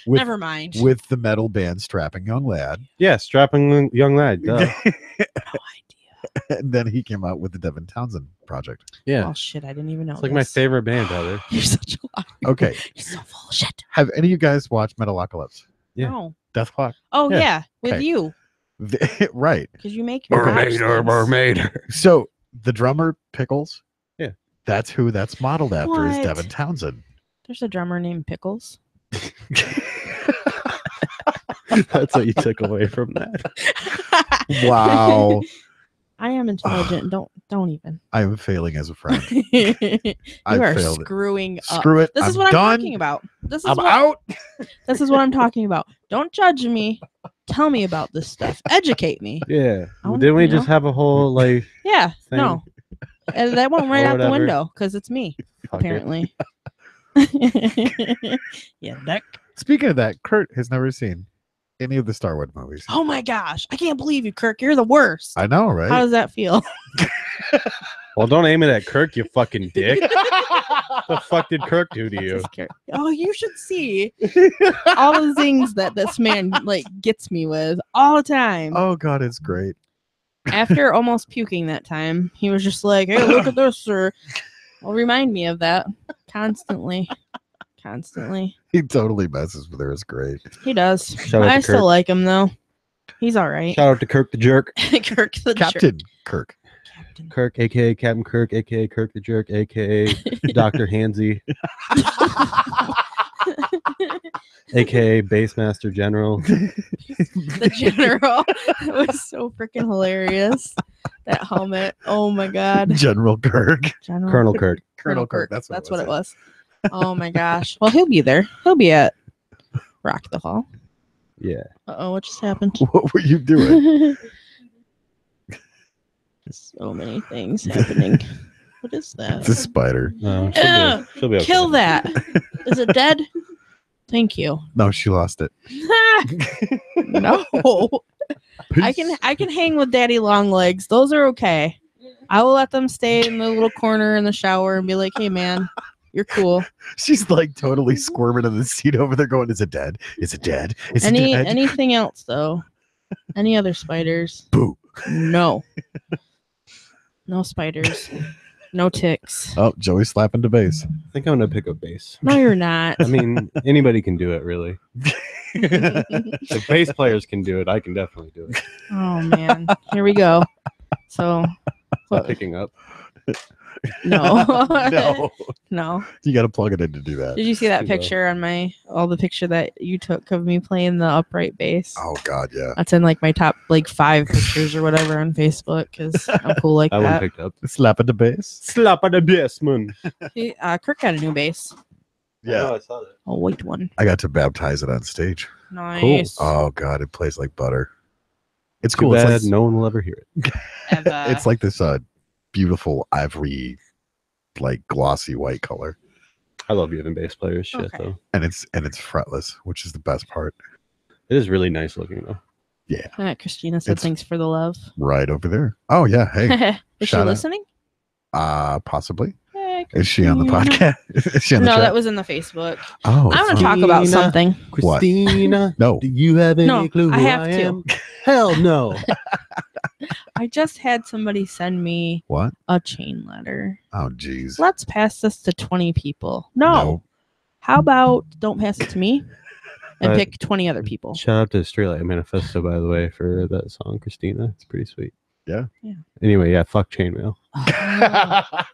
with, Never mind. with the metal band Strapping Young Lad. Yeah, strapping young lad. Duh. No idea. And then he came out with the Devin Townsend project. Yeah. Oh shit, I didn't even know. It's like my this. favorite band, Heather. You're such a liar. Okay. You're so full of shit. Have any of you guys watched Metalocalypse? Yeah. No. Death Clock? Oh Yeah. yeah, with Okay. you. Right. Because you make your Mermaid. So the drummer Pickles. Yeah. That's who that's modeled after is What? Devin Townsend. There's a drummer named Pickles. That's what you took away from that. Wow. I am intelligent. Don't even. I am failing as a friend. You I are failed. screwing up. Screw it. This is I'm what I'm done. talking about. This is I'm what out. this is what I'm talking about. Don't judge me. Tell me about this stuff. Educate me. Yeah. I wanna- Didn't we you just know? have a whole like Yeah. thing? No. And that went right Or out the whatever. window because it's me, Fuck it. apparently. Yeah, duck. Speaking of that, Kurt has never seen any of the Star Wars movies. Oh my gosh. I can't believe you, Kirk. You're the worst. I know, right? How does that feel? Well, don't aim it at Kirk, you fucking dick. The fuck did Kirk do to you? Just Kirk. Oh, you should see all the things that this man like gets me with all the time. Oh God, it's great. After almost puking that time, he was just like, "Hey, look at this, sir." Well, remind me of that constantly. Constantly. He totally messes with her. It's great. He does. Shout out to I still Kirk. like him though. He's all right. Shout out to Kirk the Jerk. Kirk the Captain Kirk. Captain. Kirk, aka Captain Kirk, aka Kirk the Jerk, aka Dr. Hansy, aka Bassmaster General. The general. It was so freaking hilarious. That helmet. Oh my god. General Kirk. General Colonel Kirk. Colonel Kirk. That's what it was. Oh my gosh. Well, he'll be there. He'll be at Rock the Hall. Yeah. Uh-oh, what just happened? What were you doing? So many things happening. What is that? It's a spider. No, she'll be okay. Kill that. Is it dead? Thank you. No, she lost it. No. I can hang with Daddy Long Legs. Those are okay. I will let them stay in the little corner in the shower and be like, "Hey man, You're cool. She's like totally squirming in the seat over there going, is it dead? Is it dead? Is it dead? Anything else, though? Any other spiders? Boo. No. No spiders. No ticks. Oh, Joey's slapping the bass. I think I'm gonna pick up bass. No, you're not. I mean, anybody can do it, really. If bass players can do it, I can definitely do it. Oh man, here we go. So, Not picking up. no, No. no. You got to plug it in to do that. Did you see that No. picture on the picture that you took of me playing the upright bass? Oh, God, yeah. That's in like my top like 5 pictures or whatever on Facebook because I'm cool like That one that. picked up. Slapping the bass. Slap on the bass, man. Kirk got a new bass, Yeah. I saw that. a white one. I got to baptize it on stage. Nice. Oh, God, it plays like butter. It's Too cool. bad It's like, no one will ever hear it. it's like this beautiful ivory, like glossy white color. I love giving bass players shit Okay. though. And it's fretless, which is the best part. It is really nice looking though. Yeah. Christina said It's- thanks for the love. Right over there. Oh, yeah. Hey, Is she shout out. listening? possibly. Hey, Is she on the Christina. podcast? Is she on the No, chat? that was in the Facebook. Oh, I want it's to on- talk about Christina. something. What? Christina, No. do you have any No, clue who I have I to. am? Hell no. I just had somebody send me What? a chain letter. Oh, geez. Let's pass this to 20 people. No. How about don't pass it to me and Uh, pick 20 other people? Shout out to Straylight Manifesto, by the way, for that song, Christina. It's pretty sweet. Yeah. Yeah. Anyway, yeah, fuck chainmail. I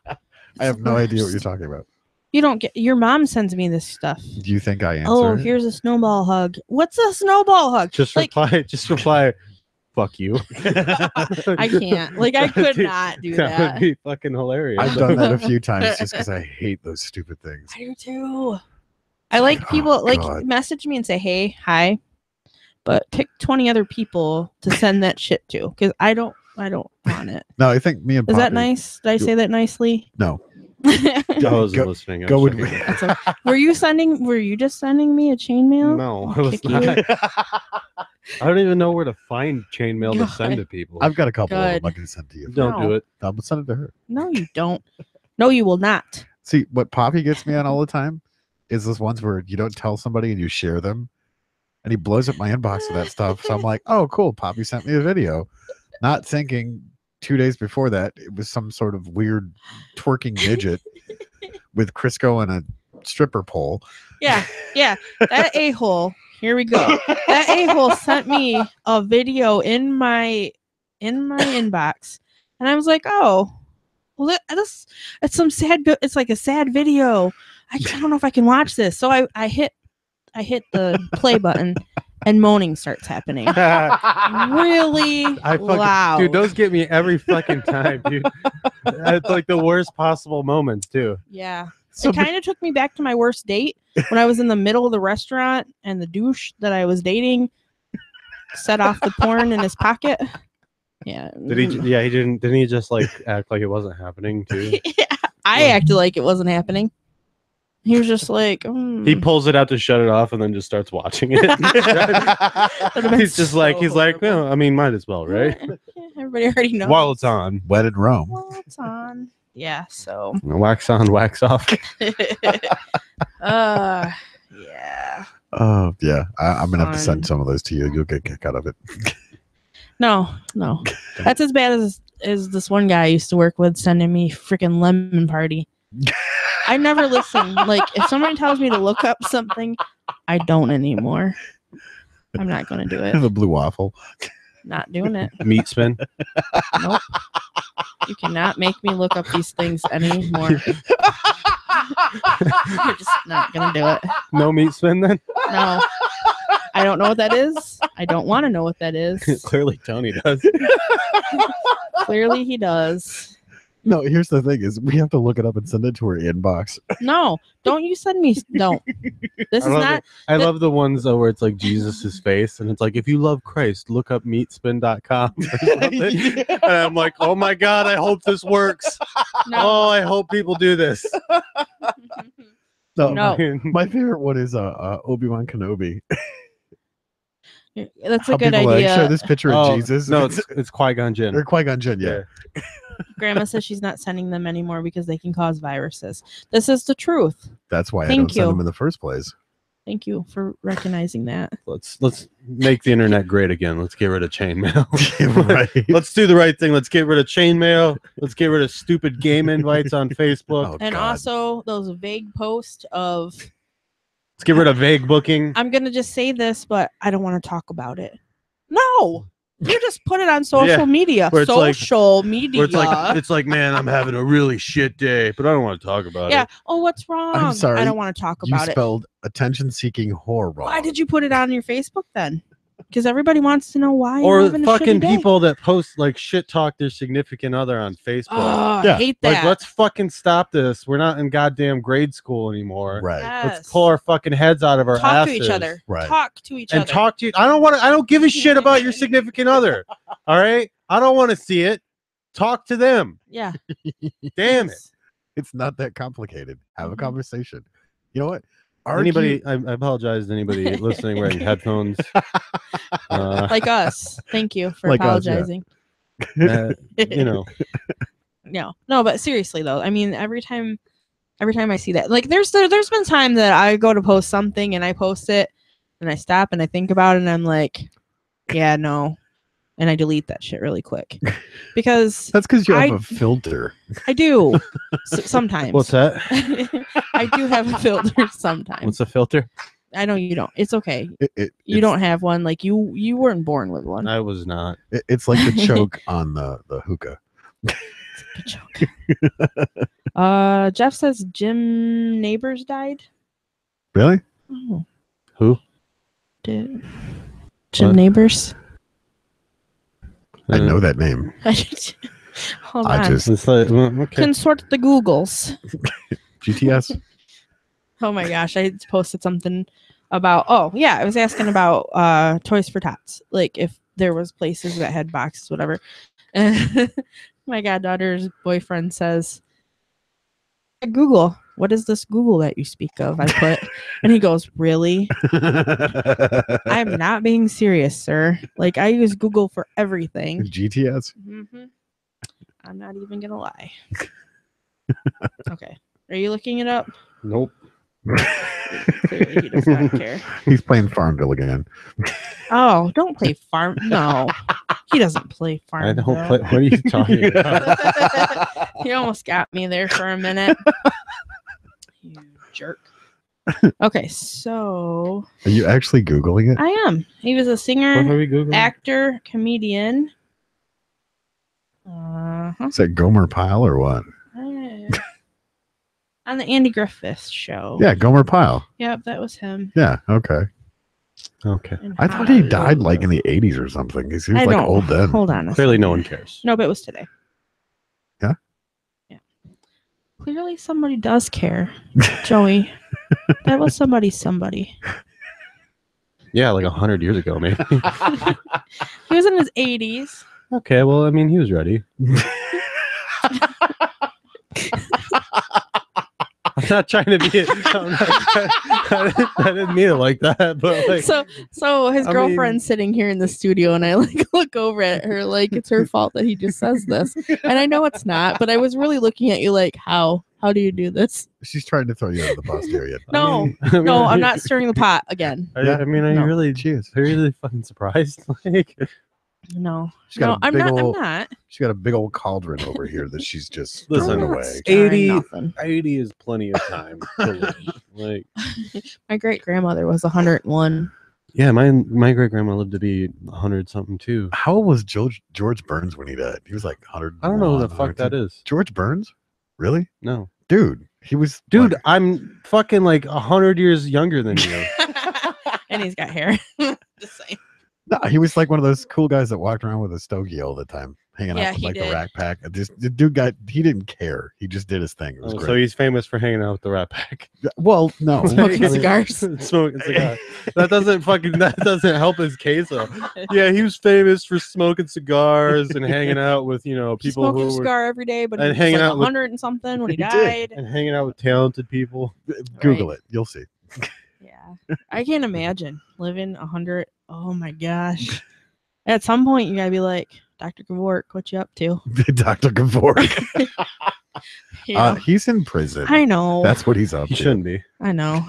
have no idea what you're talking about. You don't get your mom sends me this stuff. Do you think I answer? Oh, it? here's a snowball hug. What's a snowball hug? Just Like- reply, fuck you. I can't. Like I could not do That that. would be fucking hilarious. I've done that a few times just because I hate those stupid things. I do too. I like people like God. message me and say, "Hey, hi," but pick 20 other people to send that shit to because I don't want it. No, I think me and Is that Poppy- nice? Did I say that nicely? No. I wasn't Go- listening. I Go was with checking. me. Were you just sending me a chainmail? No, I'll I was kick you. not. I don't even know where to find chainmail to send to people. I've got a couple of them Good. I can send to you. Don't do No. it. I'll send it to her. No, you don't. No, you will not. See, what Poppy gets me on all the time is those ones where you don't tell somebody and you share them. And he blows up my inbox with that stuff. So I'm like, oh, cool. Poppy sent me a video. Not thinking 2 days before that it was some sort of weird twerking midget with Crisco and a stripper pole. Yeah. That a-hole. Here we go. That a-hole sent me a video in my inbox, and I was like, "Oh, well, this it's some sad. It's like a sad video. I don't know if I can watch this." So I hit the play button, and moaning starts happening. Really I fucking, loud. dude, those get me every fucking time, dude. It's like the worst possible moments too. Yeah. So It kind of took me back to my worst date when I was in the middle of the restaurant and the douche that I was dating set off the porn in his pocket. Yeah. Did he? Yeah, he didn't. Didn't he just like act like it wasn't happening too? I acted like it wasn't happening. He was just like, He pulls it out to shut it off and then just starts watching it. been he's just like, so he's like, horrible. well, I mean, might as well, right? Yeah, everybody already knows. While it's on, When in Rome. While it's on. Yeah. So. wax on, wax off. Yeah. Oh, yeah. I'm going to have to Fun. send some of those to you. You'll get a kick out of it. No. That's as bad as this one guy I used to work with sending me freaking lemon party. I never listen. Like if somebody tells me to look up something, I don't anymore. I'm not gonna do it. The blue waffle. Not doing it. Meat spin. Nope. You cannot make me look up these things anymore. You're just not gonna do it. No meat spin then. No. I don't know what that is. I don't want to know what that is. Clearly, Tony does. Clearly he does. No, here's the thing is we have to look it up and send it to her inbox. No, don't you send me. Don't. This is I love not. it. I love the ones though where it's like Jesus's face, and it's like, if you love Christ, look up meatspin.com. Or something. And I'm like, oh my god, I hope this works. No. Oh, I hope people do this. No, No. My favorite one is Obi-Wan Kenobi. That's a How good people, like, show idea. this picture Oh, of Jesus. No, it's Qui-Gon Jinn. or Qui-Gon Jinn, yeah. Grandma says she's not sending them anymore because they can cause viruses. This is the truth. That's why I Thank don't send you. them in the first place. Thank you for recognizing that. Let's make the internet great again. Let's get rid of chainmail. Right. Let's do the right thing. Let's get rid of chainmail. Let's get rid of stupid game invites on Facebook. Oh, And God. also those vague posts of, Let's get rid of vague booking. I'm going to just say this, but I don't want to talk about it. No. You just put it on social Yeah, media. where it's like- Social media. Where it's like, man, I'm having a really shit day, but I don't want to talk about yeah. it. Oh, what's wrong? I'm sorry. I don't want to talk You about it. spelled attention-seeking whore wrong. Why did you put it on your Facebook then? Because everybody wants to know why. Or you're having a fucking shitty day. people that post like shit talk their significant other on Facebook. Oh, Yeah. I hate that. Like, let's fucking stop this. We're not in goddamn grade school anymore. Right. Yes. Let's pull our fucking heads out of our talk asses. to each other. Right. Talk to each And other. talk to you. I don't give a shit about your significant other. All right? I don't want to see it. Talk to them. Yeah. Damn it. It's not that complicated. Have a Mhm. conversation. You know what? Anybody, I apologize to anybody listening wearing headphones. Like us. Thank you for Like us, yeah. apologizing. You know, No, but seriously though, I mean, every time I see that, like, there's been time that I go to post something and I post it and I stop and I think about it and I'm like, yeah, no, and I delete that shit really quick because That's because you have I- a filter. I do sometimes. what's that? I do have a filter sometimes. What's a filter? I know you don't. It's okay. You It's- don't have one. Like you weren't born with one. I was not. It's like the choke on the hookah. Good joke. Jeff says Jim Neighbors died. Really? Oh, Who? did Jim What? Neighbors? I know that name. Hold I on. just It's like, well, okay. Consort the Googles. GTS. Oh my gosh, I posted something about. Oh yeah, I was asking about Toys for Tots. Like if there was places that had boxes, whatever. And my goddaughter's boyfriend says, Google, what is this Google that you speak of? I put, and he goes, really? I'm not being serious, sir. Like I use Google for everything. GTS. I'm not even gonna lie. Okay, are you looking it up? Nope. Clearly, he does not care. He's playing Farmville again. Oh, don't play farm. No, he doesn't play farm. I don't play. What are you talking about? He almost got me there for a minute. You jerk. Okay, so Are you actually Googling it? I am. He was a What are singer, we Googling? actor, comedian. Is that Gomer Pyle or what? On the Andy Griffith show. Yeah, Gomer Pyle. Yep, that was him. Yeah, okay. Okay. in I thought he Hollywood. died like in the 80s or something. He was I like don't. old then. Hold on. Clearly, no one cares. No, but it was today. Yeah? Yeah. Clearly, somebody does care, Joey. That was somebody. Yeah, like 100 years ago, maybe. He was in his 80s. Okay, well, I mean, he was ready. I'm not trying to be. I didn't mean it like that, but like, So his I girlfriend's sitting here in the studio, and I like look over at her like it's her fault that he just says this, and I know it's not, but I was really looking at you like, how do you do this? She's trying to throw you under the bus there yet. No, I mean, no, I'm not stirring the pot again. Are you No. really? Cheers. Are you really fucking surprised? Like, No, She's got no, a I'm big not. old- I'm not. She's got a big old cauldron over here that she's just Listen, throwing I'm not away. stirring 80 nothing. 80 is plenty of time to live. Like, My great grandmother was 101. yeah, my great grandma lived to be 100 something too. How old was George Burns when he died? He was like 100. I don't know who the fuck that is. George Burns? Really? No, Dude, he was. dude, like- I'm fucking like 100 years younger than you. And he's got hair. Just saying. no, he was like one of those cool guys that walked around with a stogie all the time, hanging Yeah, out with he like the did. Rack Pack. The dude he didn't care. He just did his thing. It was Oh, great. so he's famous for hanging out with the Rat Pack. Well, no. Smoking cigars. Smoking cigars. That doesn't help his case though. Yeah, he was famous for smoking cigars and hanging out with, people Smoked a who were cigar every day, but he and was hanging like out with- 100 and something when he He did. died. and hanging out with talented people. Google it. You'll see. Yeah. I can't imagine living 100. Oh my gosh. At some point, you gotta be like, Dr. Gavork, what you up to? Dr. Gavork. Yeah. He's in prison. I know. That's what he's up He to. shouldn't be. I know.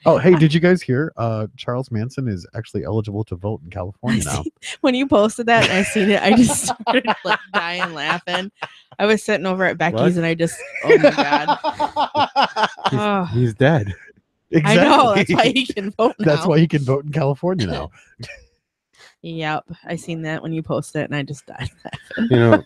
Oh, hey, did you guys hear? Charles Manson is actually eligible to vote in California now. When you posted that and I seen it, I just started like dying laughing. I was sitting over at Becky's and I just, oh my God. Oh, He's dead. Exactly. I know. That's why he can vote now. That's why he can vote in California now. Yep. I seen that when you posted it and I just died laughing. You know,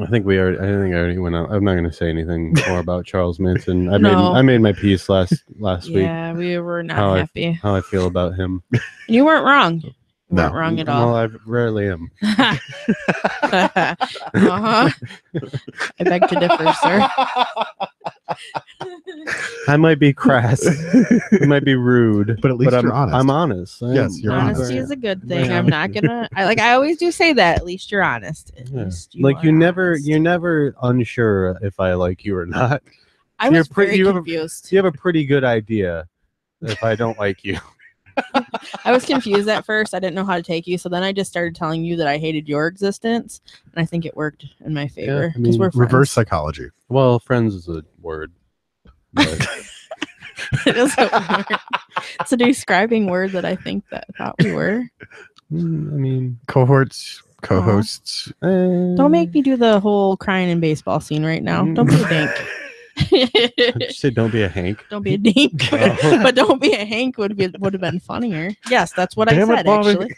I think I already went out. I'm not going to say anything more about Charles Manson. I made my piece last week. Yeah, we were not happy. How I feel about him. And you weren't wrong. You No. weren't wrong at all. Well, I rarely am. Uh-huh. I beg to differ, sir. I might be crass. I might be rude, But at least you're honest. I'm honest. Yes, you're honest. Honesty is a good thing. Yeah. I'm not gonna. I always do say that. At least you're honest. At Yeah. least Like are you're never honest. unsure if I like you or not. I you're was pretty- very you have a- confused. You have a pretty good idea if I don't like you. I was confused at first. I didn't know how to take you. So then I just started telling you that I hated your existence, and I think it worked in my favor I because mean, we're friends. Reverse psychology. Well, friends is a word. But It is a word. It's a describing word that I think that I thought we were. I mean, Cohorts, co-hosts. Don't make me do the whole crying in baseball scene right now. Don't be a dink. Did you say don't be a Hank? Don't be a dink. Oh. But don't be a Hank would have been funnier. Yes, that's what Damn I it, said Bobby. actually.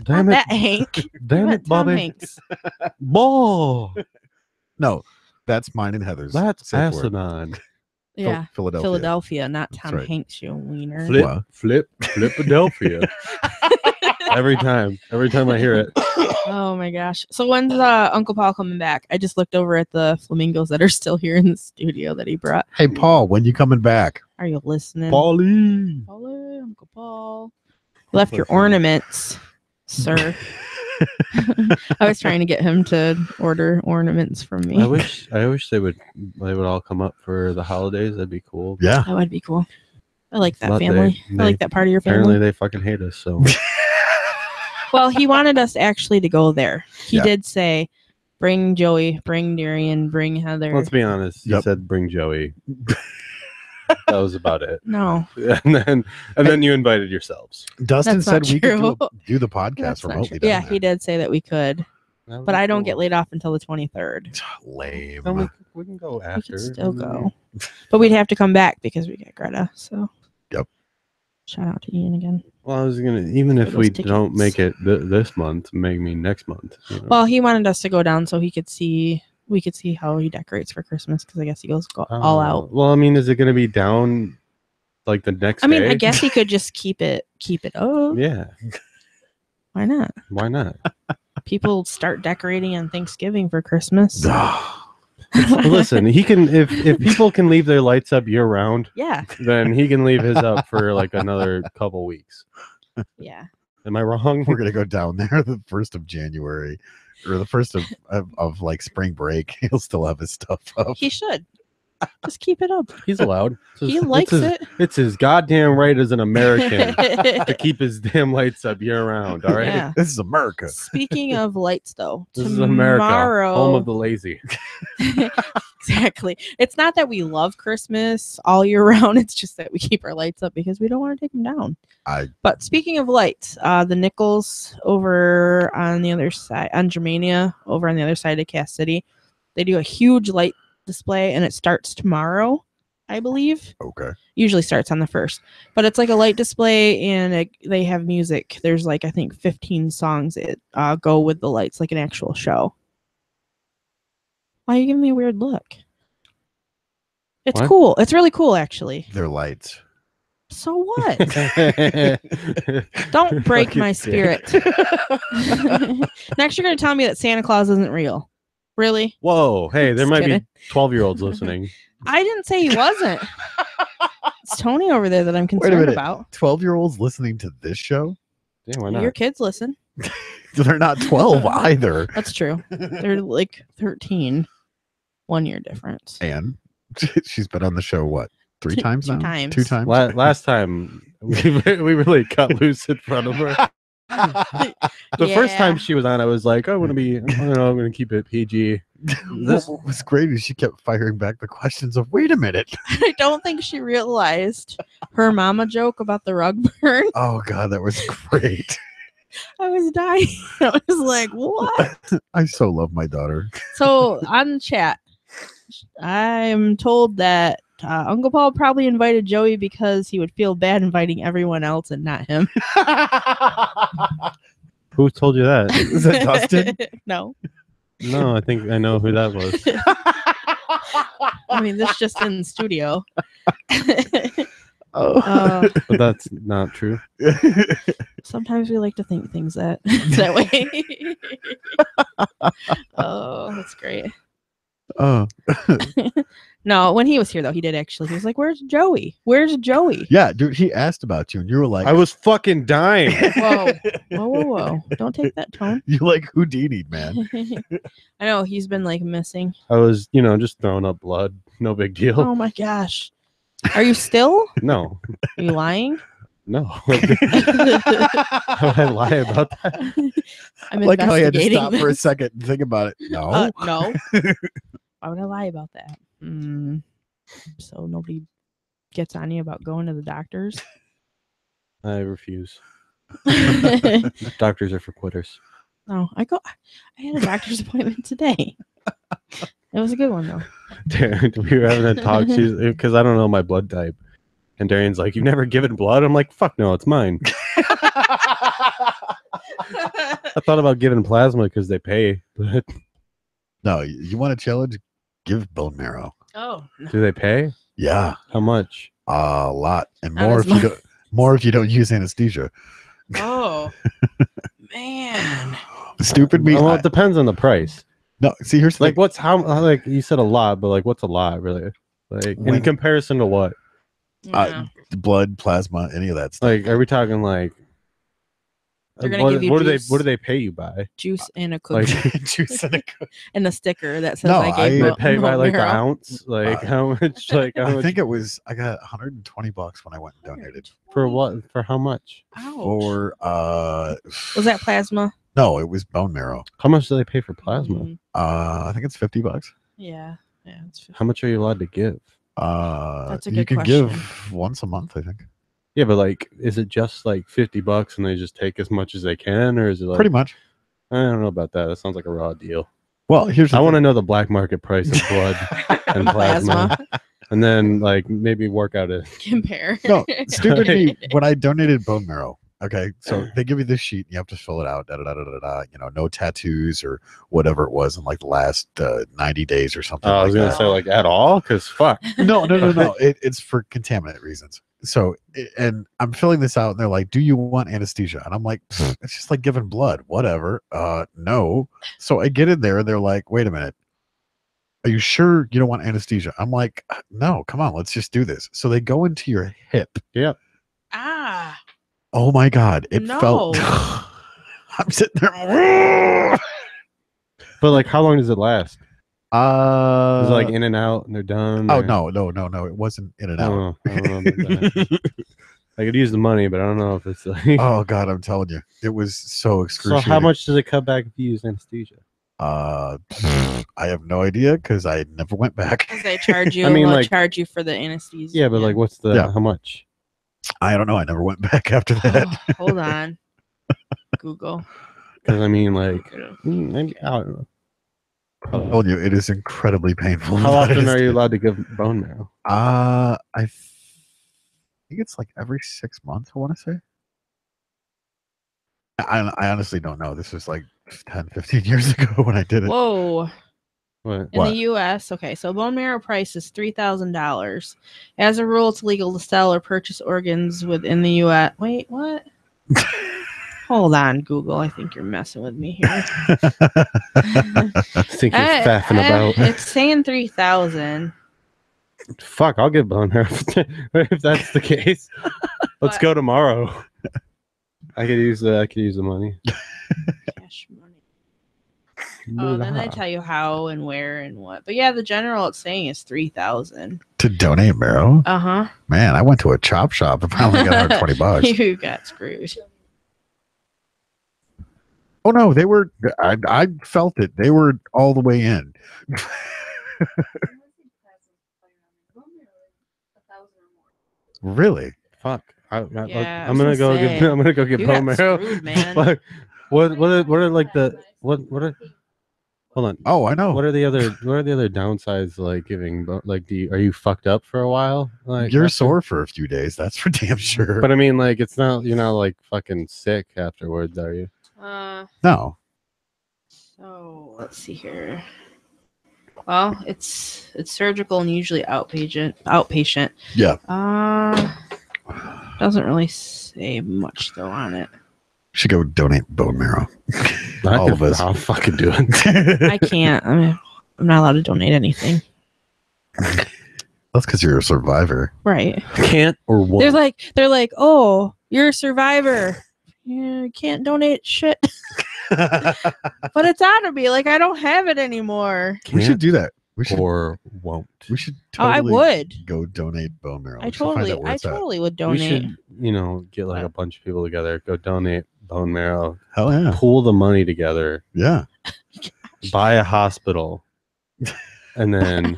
Damn Not it! that Hank. Damn I it, meant Tom Bobby! Hanks. Ball. No, that's mine and Heather's. That's safe word. asinine. Yeah. Philadelphia. Philadelphia, not Tom right. Hanks, you wiener. Flip, Wow. Philadelphia. Every time I hear it. Oh my gosh. So when's Uncle Paul coming back? I just looked over at the flamingos that are still here in the studio that he brought. Hey, Paul, when you coming back? Are you listening? Paulie. Paulie, Uncle Paul. You left your ornaments, sir. I was trying to get him to order ornaments from me. I wish they would all come up for the holidays. That'd be cool. Yeah. That would be cool. I like that But family. I like that part of your Apparently family. they fucking hate us. So Well, he wanted us actually to go there. He Yeah. did say, bring Joey, bring Darian, bring Heather. let's be honest. You Yep. said bring Joey. That was about it. No, And then you invited yourselves. Dustin That's said not we could true. do the podcast that's not remotely. true. down Yeah, there. he did say that we could, That would but be I don't cool. get laid off until the 23rd. Lame. Then we can go We after. could still and then go, but we'd have to come back because we get Greta. So, Yep. Shout out to Ian again. Well, I was gonna even if those we don't tickets. make it this month, make me next month. You know? Well, he wanted us to go down so he could see. We could see how he decorates for Christmas because I guess he goes all out. Well, I mean, is it gonna be down like the next? I mean, day? I guess he could just keep it up. Yeah. Why not? Why not? People start decorating on Thanksgiving for Christmas. Well, listen, he can if people can leave their lights up year round, Yeah, then he can leave his up for like another couple weeks. yeah. Am I wrong? We're gonna go down there the 1st of January, or the 1st of like spring break. He'll still have his stuff up. He should just keep it up. He's allowed. He likes it. It's his goddamn right as an American to keep his damn lights up year round. All right. Yeah. This is America. Speaking of lights, though, This is America, tomorrow, home of the lazy. exactly. It's not that we love Christmas all year round. It's just that we keep our lights up because we don't want to take them down. But speaking of lights, the Nichols over on the other side, on Germania, over on the other side of Cass City, they do a huge light display, and it starts tomorrow, I believe. Okay. Usually starts on the 1st, but it's like a light display, and they have music. There's like I think 15 songs that go with the lights, like an actual show. Why are you giving me a weird look? It's What? cool. It's really cool, actually. They're lights. So what? Don't break Fucking my dick. spirit. Next, you're going to tell me that Santa Claus isn't real. Really? Whoa, hey, there Just might kidding. be 12-year-olds listening. I didn't say he wasn't. It's Tony over there that I'm concerned minute. about. 12-year-olds listening to this show? Yeah, why not? Your kids listen. They're not 12 either. That's true. They're like 13. 1 year difference. And she's been on the show, what, 3 times Two now? times. 2 times? Last time we really cut loose in front of her. The first time she was on, I was like, I want to be, I'm going to keep it PG. What was great is she kept firing back the questions of, wait a minute. I don't think she realized her mama joke about the rug burn. Oh, God, that was great. I was dying. I was like, what? I so love my daughter. So on the chat, I'm told that Uncle Paul probably invited Joey because he would feel bad inviting everyone else and not him. Who told you that? Is that Dustin? No. No, I think I know who that was. I mean, this just in the studio. But that's not true. Sometimes we like to think things that way. Oh, that's great. Oh. No, when he was here though, he did actually. He was like, "Where's Joey? Where's Joey?" Yeah, dude, he asked about you, and you were like, I was fucking dying. Whoa! Don't take that tone. You like Houdini, man. I know he's been like missing. I was, just throwing up blood. No big deal. Oh my gosh, are you still? No. Are you lying? No. How would I lie about that? I'm like how you had to investigating stop for a this. second and think about it. No. No. Why would I lie about that? So nobody gets on you about going to the doctors? I refuse. Doctors are for quitters. No, I had a doctor's appointment today. It was a good one though. Dude, we were having a talk because I don't know my blood type. And Darian's like, "You've never given blood?" I'm like, "Fuck no, it's mine." I thought about giving plasma because they pay, but No, you want a challenge? Give bone marrow. Oh, do they pay? Yeah, How much? a lot, and Not more as if you don't. More if you don't use anesthesia. oh, man. Stupid me. Well, it depends on the price. No, see, here's the Like, thing. like you said a lot, but like, what's a lot really? Like, in When- comparison to what? Yeah. Blood, plasma, any of that stuff. Like, are we talking like? They're gonna what, give you what do juice. they pay you by? Juice and a Like, cookie Juice and a and a sticker that says No, I gave I- they bone pay by like the marrow. ounce. Like how much? Like how I much think it was. I got $120 when I went and donated for what? For how much? Ouch. for. Was that plasma? No, it was bone marrow. How much do they pay for plasma? Mhm. I think it's $50. Yeah. It's How much are you allowed to give? That's a You good can question. give once a month, I think. Yeah, but like, is it just like $50 and they just take as much as they can, or is it like? Pretty much. I don't know about that. That sounds like a raw deal. Well, here's the I want to thing. know the black market price of blood and plasma, and then like maybe work out a. Compare. No, stupid me. When I donated bone marrow, okay, so they give you this sheet and you have to fill it out. No tattoos or whatever it was in like the last 90 days or something. I like was gonna that. say like at all, because fuck. No. It's for contaminant reasons. So, and I'm filling this out, and they're like, "Do you want anesthesia?" And I'm like, "It's just like giving blood, whatever." No. So I get in there, and they're like, "Wait a minute, are you sure you don't want anesthesia?" I'm like, "No, come on, let's just do this." So they go into your hip. Yep. Ah. Oh my god, it No. felt. I'm sitting there. But like, how long does it last? Is it like in and out, and they're done? Oh or- no, it wasn't in and I out. don't know about that. I could use the money, but I don't know if it's like. Oh god, I'm telling you, it was so So excruciating. how much does it cut back if you use anesthesia? I have no idea because I never went back. Because they charge you. I mean, they'll like- charge you for the anesthesia. Yeah, but like, what's the Yeah. how much? I don't know. I never went back after that. Oh, hold on. Google. Because I mean, like, maybe I don't know. I told you it is incredibly painful. How That often is- are you allowed to give bone marrow? I think it's like every 6 months. I want to say. I honestly don't know. This was like 10, 15 years ago when I did it. Whoa. What? In What? the U.S., okay, so bone marrow price is $3,000. As a rule, it's legal to sell or purchase organs within the U.S. Wait, what? Hold on, Google. I think you're messing with me here. I think you're faffing about. It's saying 3,000. Fuck, I'll give bone marrow if that's the case. Let's But- go tomorrow. I could use the money. Cash money. Oh, then they tell you how and where and what. But yeah, the general it's saying is 3,000. To donate marrow, Uh-huh. man, I went to a chop shop and probably got $120. You got screwed. Oh no, they were. I felt it. They were all the way in. Really? Fuck. I'm Yeah, gonna go get. I'm gonna go get You bone got marrow. screwed, man. Fuck. What are like the what are? Hold on. Oh, I know. What are the other downsides like giving? Like, are you fucked up for a while? Like You're after? sore for a few days. That's for damn sure. But I mean, like, it's not. You're not like fucking sick afterwards, are you? No. So let's see here. Well, it's surgical and usually outpatient. Yeah. Doesn't really say much though on it. Should go donate bone marrow. All of us. I'll fucking do it. I can't. I'm not allowed to donate anything. That's because you're a survivor. Right. Can't or won't. They're like, oh, you're a survivor. You can't donate shit. But it's out of me. Like, I don't have it anymore. We should do that. We should or won't. We should I would go donate bone marrow. I totally would donate. We should, get like a bunch of people together, go donate bone marrow. Hell yeah. Pool the money together. Yeah. Buy a hospital. And then,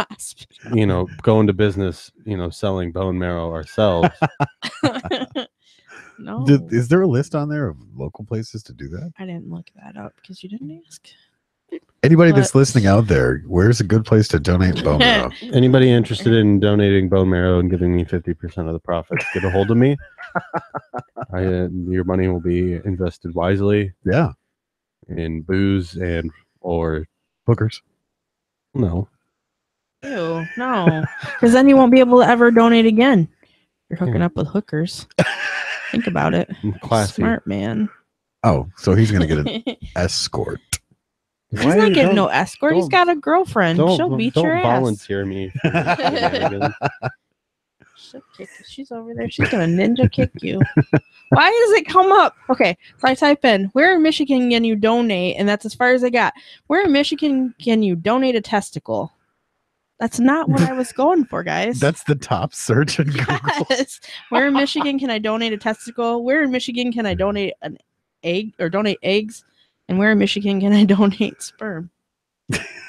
go into business, selling bone marrow ourselves. No. Is there a list on there of local places to do that? I didn't look that up because you didn't ask. Anybody that's listening out there, where's a good place to donate bone marrow? Anybody interested in donating bone marrow and giving me 50% of the profits, get a hold of me. Your money will be invested wisely. Yeah. In booze or hookers. No. Ew, no. Because then you won't be able to ever donate again. You're hooking up with hookers. Think about it. Classy. Smart man. Oh, so he's going to get an escort. He's not getting no escort. He's got a girlfriend. She'll beat your ass. Don't volunteer me. She'll kick you. She's over there. She's going to ninja kick you. Why does it come up? Okay, so I type in, where in Michigan can you donate? And that's as far as I got. Where in Michigan can you donate a testicle? That's not what I was going for, guys. That's the top search in Google. Yes. Where in Michigan can I donate a testicle? Where in Michigan can I donate an egg or donate eggs? And where in Michigan can I donate sperm?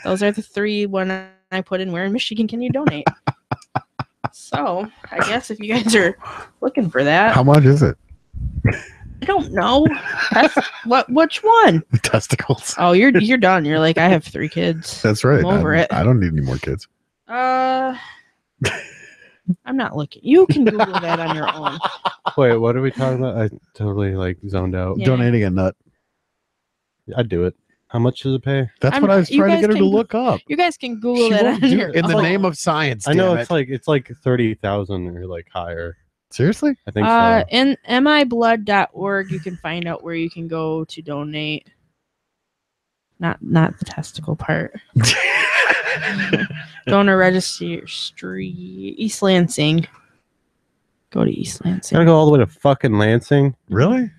Those are the three when I put in where in Michigan can you donate? So I guess if you guys are looking for that. How much is it? I don't know. Which one? Testicles. Oh, you're done. You're like, I have 3 kids. That's right. I'm over it. I don't need any more kids. I'm not looking. You can Google that on your own. Wait, what are we talking about? I totally zoned out. Yeah. Donating a nut. I'd do it. How much does it pay? That's what I was trying to get her to look up. You guys can Google that on your in the own. name of science. I know it's like 30,000 or like higher. Seriously? I think so. In miblood.org, you can find out where you can go to donate. Not the testicle part. Donor registry, East Lansing. Go to East Lansing. Gotta go all the way to fucking Lansing. Really?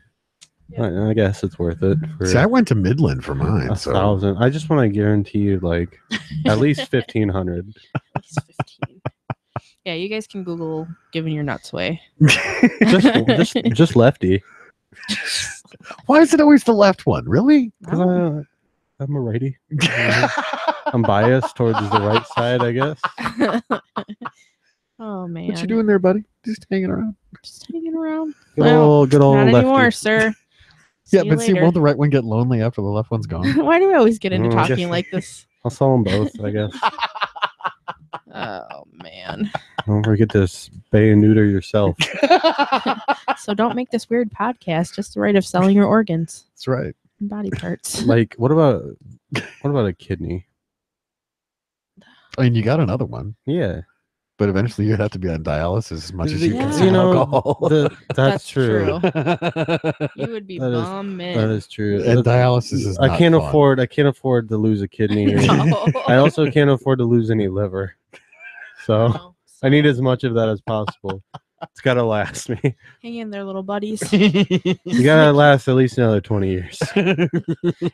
I guess it's worth it. See, I went to Midland for mine. 1,000. I just want to guarantee you, like, at least 1,500. At least 15. Yeah, you guys can Google giving your nuts away. just lefty. Why is it always the left one? Really? Because I'm a righty. I'm biased towards the right side, I guess. Oh man, what you doing there, buddy? Just hanging around. Just hanging around. Good old not lefty. anymore, sir. Yeah, but see, won't the right one get lonely after the left one's gone? Why do we always get into talking like this? I'll sell them both, I guess. Oh man! Don't forget to spay and neuter yourself. So don't make this weird podcast just the right of selling your organs. That's right. And body parts. Like, what about a kidney? I mean, you got another one. Yeah. But eventually you'd have to be on dialysis as much as you Yeah. consume alcohol. That's true. You would be bumming. That is true. And dialysis is not I can't fun. afford to lose a kidney. No. I also can't afford to lose any liver. So I need as much of that as possible. It's gotta last me. Hang in there, little buddies. You gotta last at least another 20 years.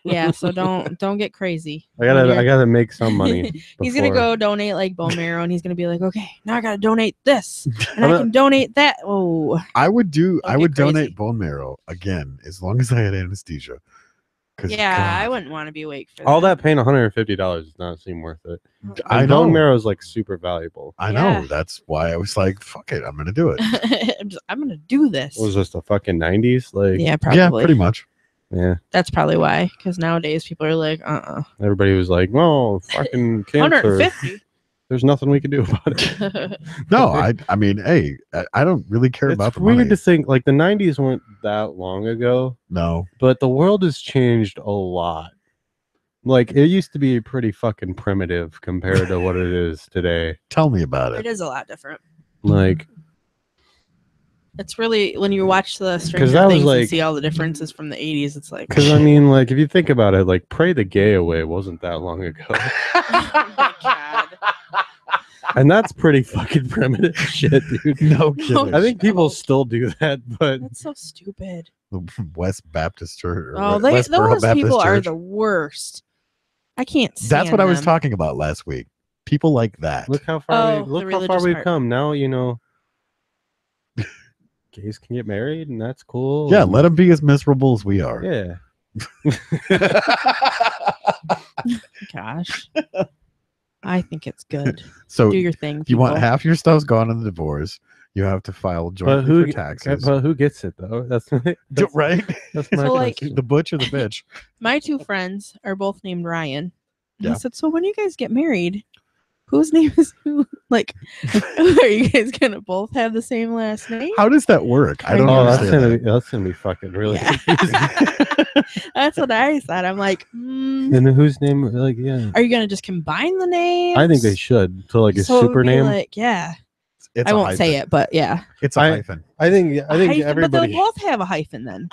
Yeah, so don't get crazy. I gotta make some money. He's gonna go donate like bone marrow, and he's gonna be like, okay, now I gotta donate this, and I can donate that. Oh, I would Don't get crazy. donate bone marrow again as long as I had anesthesia. Yeah, I wouldn't want to be awake for all that pain. $150 does not seem worth it. I And know. bone marrow is like super valuable. I know. That's why I was like, fuck it, I'm gonna do it. I'm gonna do this. It was just the fucking 90s. Like, Yeah, probably. Yeah, pretty much. Yeah. That's probably why. Because nowadays people are like, Everybody was like, "Oh, fucking cancer." 150. There's nothing we can do about it. No, I mean, hey, I don't really care about the weird money. to think like the 90s weren't that long ago, No, but the world has changed a lot. Like it used to be pretty fucking primitive compared to what it is today. tell me about It it. is a lot different. Like It's really when you watch the that Stranger was Things like- and see all the differences from the 80s. It's like, because I mean, like if you think about it, like Pray the Gay Away wasn't that long ago, oh my god. and that's pretty fucking primitive shit, dude. No kidding. I think people still do that, but That's so stupid. West Baptist Church. Or Oh, Westboro those Baptist people are Church. the worst. I can't stand That's what I was them. talking about last week. People like that. look how far Oh, the look how far religious we've part. come. Now you know gays can get married, and that's cool. Yeah, and- let them be as miserable as we are. Yeah. Gosh. I think it's good. So Do your thing. you want people. half your stuff's gone in the divorce. You have to file But jointly for taxes. But who gets it though? That's Right? that's my So, like- question. The butch or the bitch? My two friends are both named Ryan. And Yeah. I said, so when you guys get married, whose name is who? Like, are you guys gonna both have the same last name? How does that work? I don't Oh, understand. that's gonna be fucking really. Yeah. confusing. That's what I thought. I'm like, And whose name? Like, yeah. are you gonna just combine the names? I think they should. So like a So it would super be name. Like, yeah. It's I a won't say hyphen. it, but yeah. It's a I- hyphen. I think A hyphen, everybody. but they'll both have a hyphen then.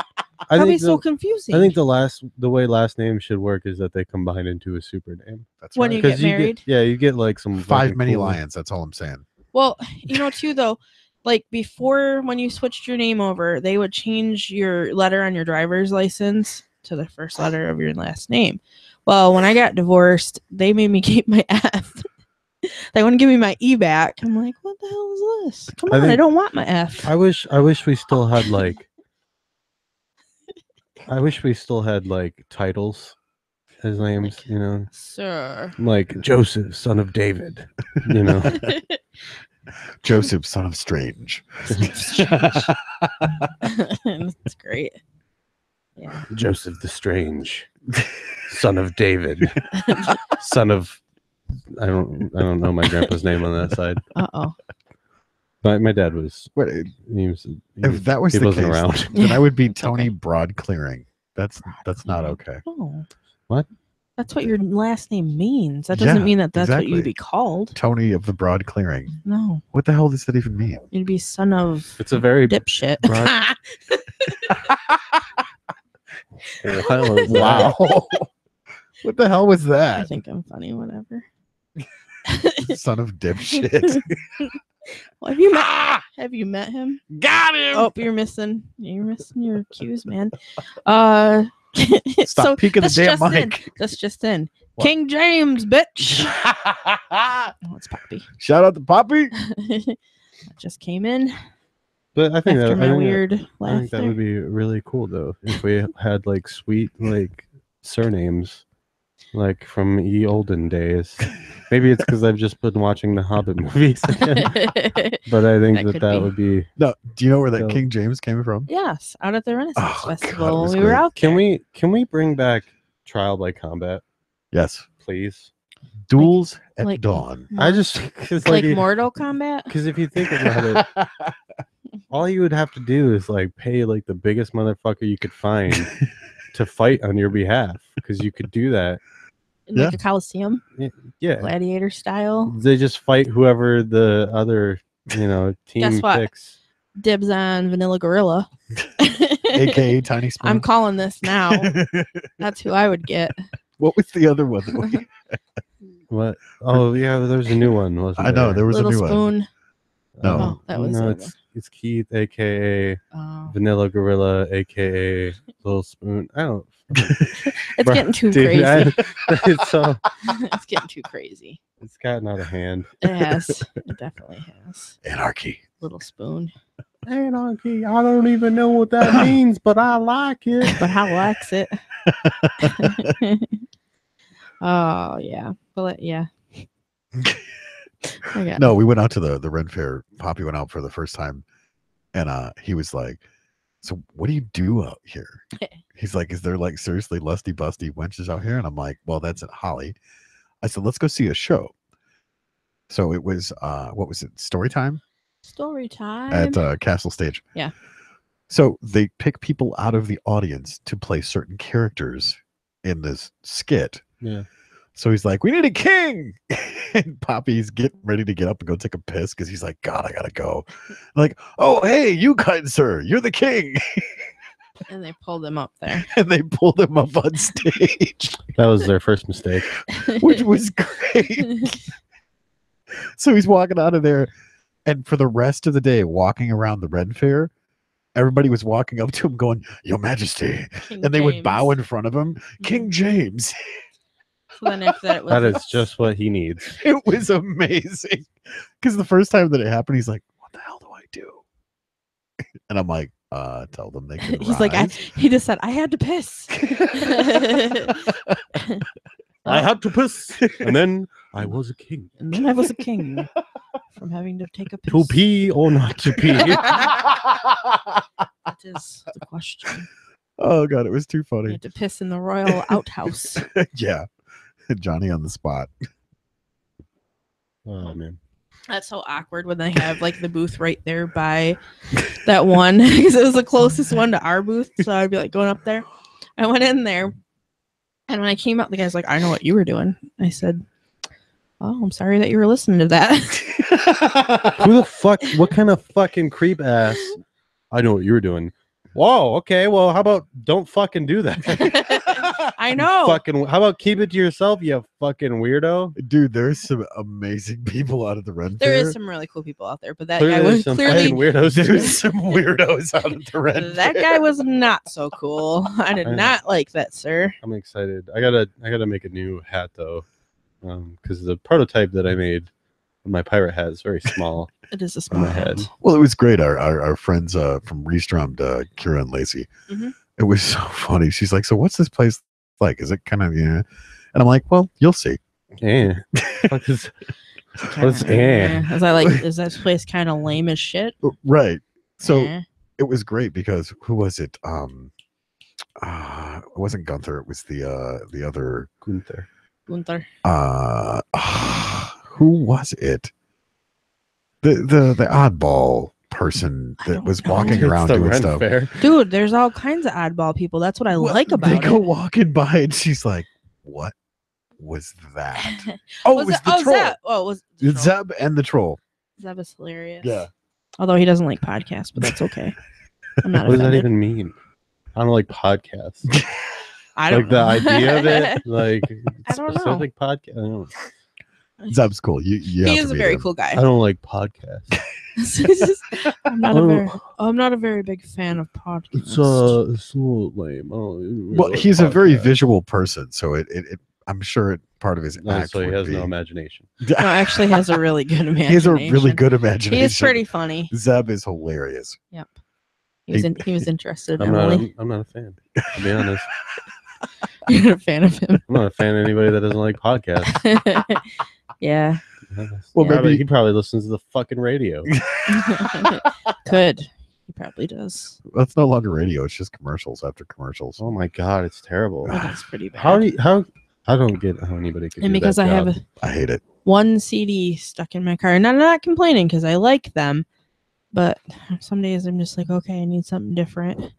I That'll be think so confusing. I think the way last names should work is that they combine into a super name. That's When right. you get 'Cause married? you get like some Five fucking mini cool- lions. That's all I'm saying. Well, you know, too, though, like before when you switched your name over, they would change your letter on your driver's license to the first letter of your last name. Well, when I got divorced, they made me keep my F. They wouldn't give me my E back. I'm like, what the hell is this? Come I on, I think- don't want my F. I wish we still had like. I wish we still had like titles as names, Like- you know, Sir. like Joseph, son of David, you know. Joseph, son of Strange. That's great. Yeah. Joseph the Strange, son of David, son of I don't know my grandpa's name on that side. Uh-oh. My dad was Wait, if that was he the wasn't case, around. then I would be It's Tony okay. Broad Clearing. That's not okay. Oh. What? That's what your last name means. That doesn't Yeah, mean that that's what exactly. you'd be called. Tony of the Broad Clearing. No. What the hell does that even mean? You'd be son of It's a very dipshit. broad- wow. What the hell was I that? think I'm funny, whatever. Son of dipshit. Well, have you met him? Got him. Oh, you're missing your cues, man. Stop so peeking the that's damn just in. mic. That's just in. What? King James, bitch. Oh, it's Poppy. Shout out to Poppy. That just came in But I think after that my I think that- weird I laugh. think that there. would be really cool though if we had like sweet like surnames like from ye olden days. Maybe it's because I've just been watching the Hobbit movies again. But I think That that could that be. would be. No, do you know where that So- King James came from? Yes, out at the Renaissance Oh, God, it Festival. was We were great. out Can there. we bring back Trial by Combat, Yes. please? Duels at like- dawn. I just cause like like Mortal Kombat? because if you think about it, all you would have to do is like pay like the biggest motherfucker you could find to fight on your behalf because you could do that. In Yeah. like a Coliseum, Yeah, gladiator style. they just fight whoever the other team Guess what? picks. Dibs on Vanilla Gorilla. AKA Tiny Spoon. I'm calling this now. That's who I would get. What was the other one? that we- What? Oh yeah, there's a new one, wasn't I know there was Little a new one. Spoon. No. Oh, that was no, a- it's Keith, aka Oh. Vanilla Gorilla, aka Little Spoon. I don't. It's Bro, getting too dude, crazy. it's so It's getting too crazy. it's gotten out of hand. It has. It definitely has. Anarchy. Little Spoon. Anarchy. I don't even know what that means, but I like it. But I likes it. Oh yeah, but yeah. No, we went out to the Ren Fair. Poppy went out for the first time, and he was like, "So what do you do out here?" He's like, "Is there like seriously lusty busty wenches out here?" And I'm like, "Well, that's at Holly." I said, "Let's go see a show." So it was what was it? Story time at Castle Stage. Yeah. So they pick people out of the audience to play certain characters in this skit. Yeah. So he's like, "We need a king." And Poppy's getting ready to get up and go take a piss because he's like, "God, I gotta go." Like, "Oh, hey, you kind sir, you're the king." And they pulled him up there. And they pulled him up on stage. That was their first mistake. Which was great. So he's walking out of there, and for the rest of the day, walking around the Ren Fair, everybody was walking up to him going, "Your Majesty." King and they would James. bow in front of him. King James. So then after that, it was That is just what he needs. It was amazing. Because the first time that it happened, he's like, "What the hell do I do?" And I'm like, tell them they can He's like, rise." he just said, "I had to piss." I had to piss, and then I was a king. And then I was a king from having to take a piss. To pee or not to pee? That is the question. Oh god, it was too You funny. had to piss in the royal outhouse. Yeah. Johnny on the spot. Oh man. That's so awkward when they have like the booth right there by that one because it was the closest one to our booth. So I'd be like going up there. I went in there, and when I came out, the guy's like, "I know what you were doing." I said, "Oh, I'm sorry that you were listening to that." Who the fuck? What kind of fucking creep ass? I know what you were doing. Whoa. Okay. Well, how about don't fucking do that? I know. Fucking. How about keep it to yourself, you fucking weirdo? Dude, there's some amazing people out of the Ren There Fair. is some really cool people out there, but that Clearly guy there's was some clearly fucking weirdos. There's some weirdos out of the Ren that Fair. guy was not so cool. I did I know. not like that, sir. I'm excited. I gotta make a new hat though, because the prototype that I made, my pirate hat is very small It is a on small my head. head. Well, it was great. Our friends from Restrummed, Kira and Lacey. Mhm. It was so funny. She's like, "So what's this place like? Is it kind of, you know?" And I'm like, "Well, you'll see." Yeah. Fuck is- What's Is I like? Is that place kind of lame as shit? Right. So Eh. it was great because who was it? It wasn't Gunther. It was the other. Gunther. Gunther. Who was it? The oddball person I that don't was know. walking It's around the doing Ren stuff. Fair. Dude, there's all kinds of oddball people. That's what I like about They it. go walking by and she's like, "What was that?" Oh, it was the troll. Zeb. Oh, it was the troll. Zeb and the troll. Zeb is hilarious. Yeah. Although he doesn't like podcasts, but that's okay. I'm not What does that offended. even mean? I don't like podcasts. I don't Like the know. idea of it, like I don't know. specific podcast. I don't. Zeb's cool. You He have is to a meet very him. cool guy. I don't like podcasts. I'm not a very big fan of podcasts. It's a little lame. I don't really Well, like he's a very podcasts. visual person, so it I'm sure part of his No, act so he would has be. no imagination. No, actually has a really good imagination. He has a really good imagination. He is pretty funny. Zeb is hilarious. He was interested in I'm not. Emily. I'm not a fan. To be honest, You're not a fan of him. I'm not a fan of anybody that doesn't like podcasts. Yeah. Well, Yeah. maybe He probably listens to the fucking radio. Could. He probably does. that's no longer radio. It's just commercials after commercials. Oh my god, it's terrible. That's pretty bad. How I don't get how anybody can. and do because that I have job. a, I hate it. one CD stuck in my car, and I'm not complaining because I like them, but some days I'm just like, okay, I need something different.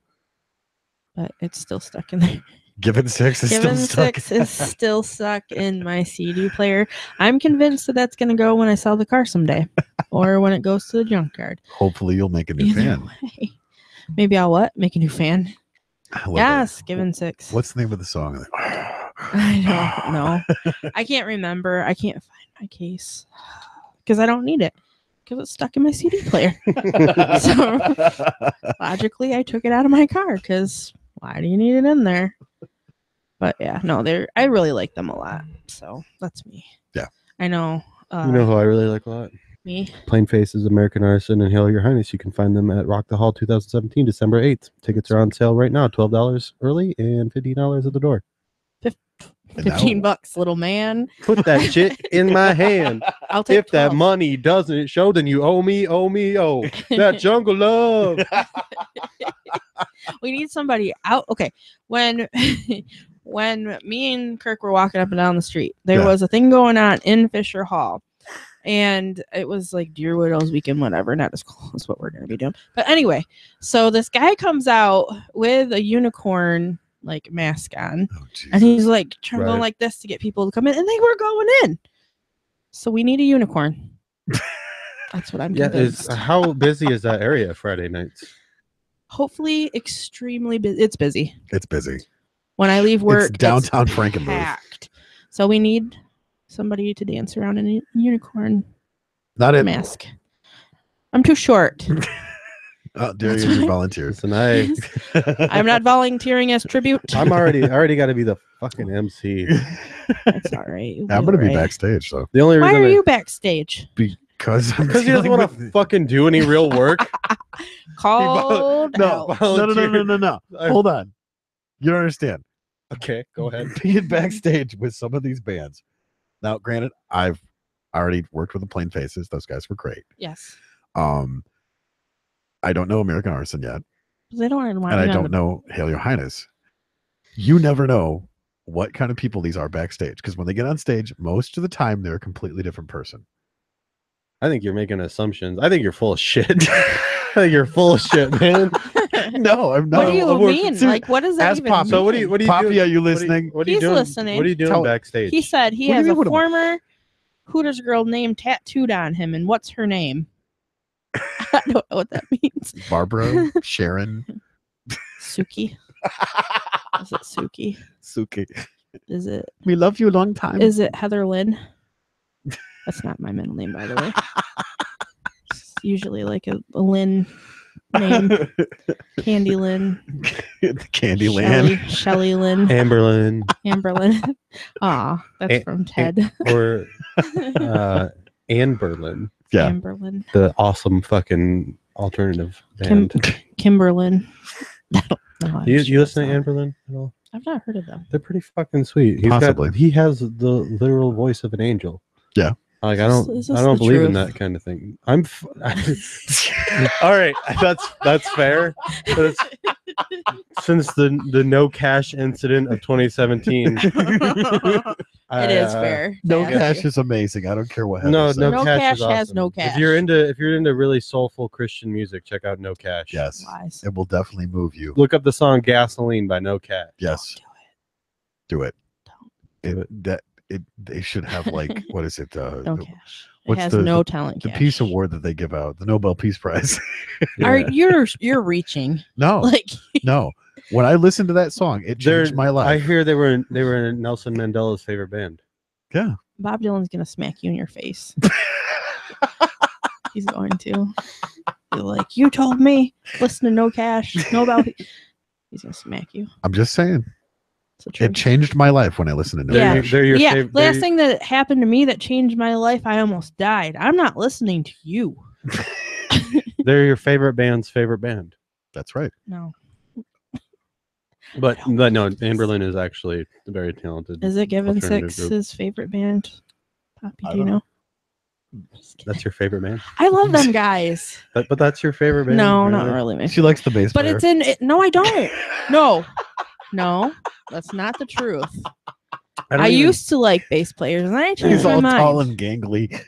But it's still stuck in there. Given 6 is Given still stuck. 6 is still stuck in my CD player. I'm convinced that that's going to go when I sell the car someday or when it goes to the junkyard. Hopefully, you'll make a new Either fan. way. Maybe I'll what? Make a new fan? I love Yes, it. Given 6. What's the name of the song? I don't know. I can't remember. I can't find my case because I don't need it because it's stuck in my CD player. So logically, I took it out of my car because why do you need it in there? But yeah, no, I really like them a lot. So that's me. Yeah. I know. You know who I really like a lot? Me. Plain Faces, American Arson, and Hail Your Highness. You can find them at Rock the Hall 2017, December 8th. Tickets are on sale right now, $12 early and $15 at the door. $15, little man. Put that shit in my hand. I'll take If that 12. money doesn't show, then you owe me, that jungle love. We need somebody out. Okay, when me and Kirk were walking up and down the street, there was a thing going on in Fisher Hall, and it was like Deer Widows weekend, whatever. Not as cool as what we're gonna be doing, but anyway. So this guy comes out with a unicorn like mask on, and he's like trying going like this to get people to come in, and they were going in. So we need a unicorn. That's what I'm convinced. How busy is that area Friday nights? Hopefully extremely busy. It's busy. It's busy. When I leave work, it's downtown Frankenmuth. So we need somebody to dance around in a unicorn mask. I'm too short. Dare you to volunteer? I'm not volunteering as tribute. I already got to be the fucking MC. That's all right. I'm gonna be backstage. So the only reason why are you backstage? Because he doesn't want to fucking do any real work. Called no. Hold on. You don't understand. Okay, go ahead. Being backstage with some of these bands. Now, granted, I've already worked with the Plain Faces. Those guys were great. Yes. I don't know American Arson yet. They don't and I don't know Hail Your Highness. You never know what kind of people these are backstage, because when they get on stage, most of the time they're a completely different person. I think you're making assumptions. I think you're full of shit. I think you're full of shit, man. No, I'm not. What do you mean? Like, what does that even mean? So what do you Poppy, doing? are you listening? What are you doing? Listening. What are you doing backstage? He said he has a former Hooters girl name tattooed on him, and what's her name? I don't know what that means. Barbara, Sharon, Suki. Is it Suki? Suki. Is it? We love you a long time. Is it Heather Lynn? That's not my middle name, by the way. It's usually like a Lynn name. Candy Lynn. Candy Lynn. Shelly Lynn. Amberlyn. Amberlyn. Aw, that's from Ted. Or Anne Berlin. Yeah. Amberlyn. The awesome fucking alternative band. Kimberlyn. I don't know. You listen to Anne Berlin at all? I've not heard of them. They're pretty fucking sweet. Possibly. He has the literal voice of an angel. Yeah. Like I don't believe in that kind of thing. All right, that's fair. But since the no cash incident of 2017, it is fair. No cash is amazing. I don't care what happens. No cash is awesome. Has no cash. If you're into really soulful Christian music, check out No Cash. Yes, Wise. It will definitely move you. Look up the song "Gasoline" by No Cash. Yes, do it. They should have like what is it? No cash. What's it has the, no talent. The cash. Peace Award that they give out, the Nobel Peace Prize. You're reaching. No, no. When I listened to that song, it changed my life. I hear they were Nelson Mandela's favorite band. Yeah. Bob Dylan's gonna smack you in your face. He's going to. You're like, you told me. Listen to No Cash. Nobel. He's gonna smack you. I'm just saying. It changed my life when I listened to No Cash. Last thing that happened to me that changed my life, I almost died. I'm not listening to you. They're your favorite band's favorite band. That's right. No. But no, Anne Berlin is actually very talented. Is it Given Six's favorite band? Poppy, do you know? That's your favorite band? I love them guys. But that's your favorite band? No, not really. She likes the bass player. But it's in it. No, I don't. No, that's not the truth. I used to like bass players, and I changed my mind. He's all tall and gangly.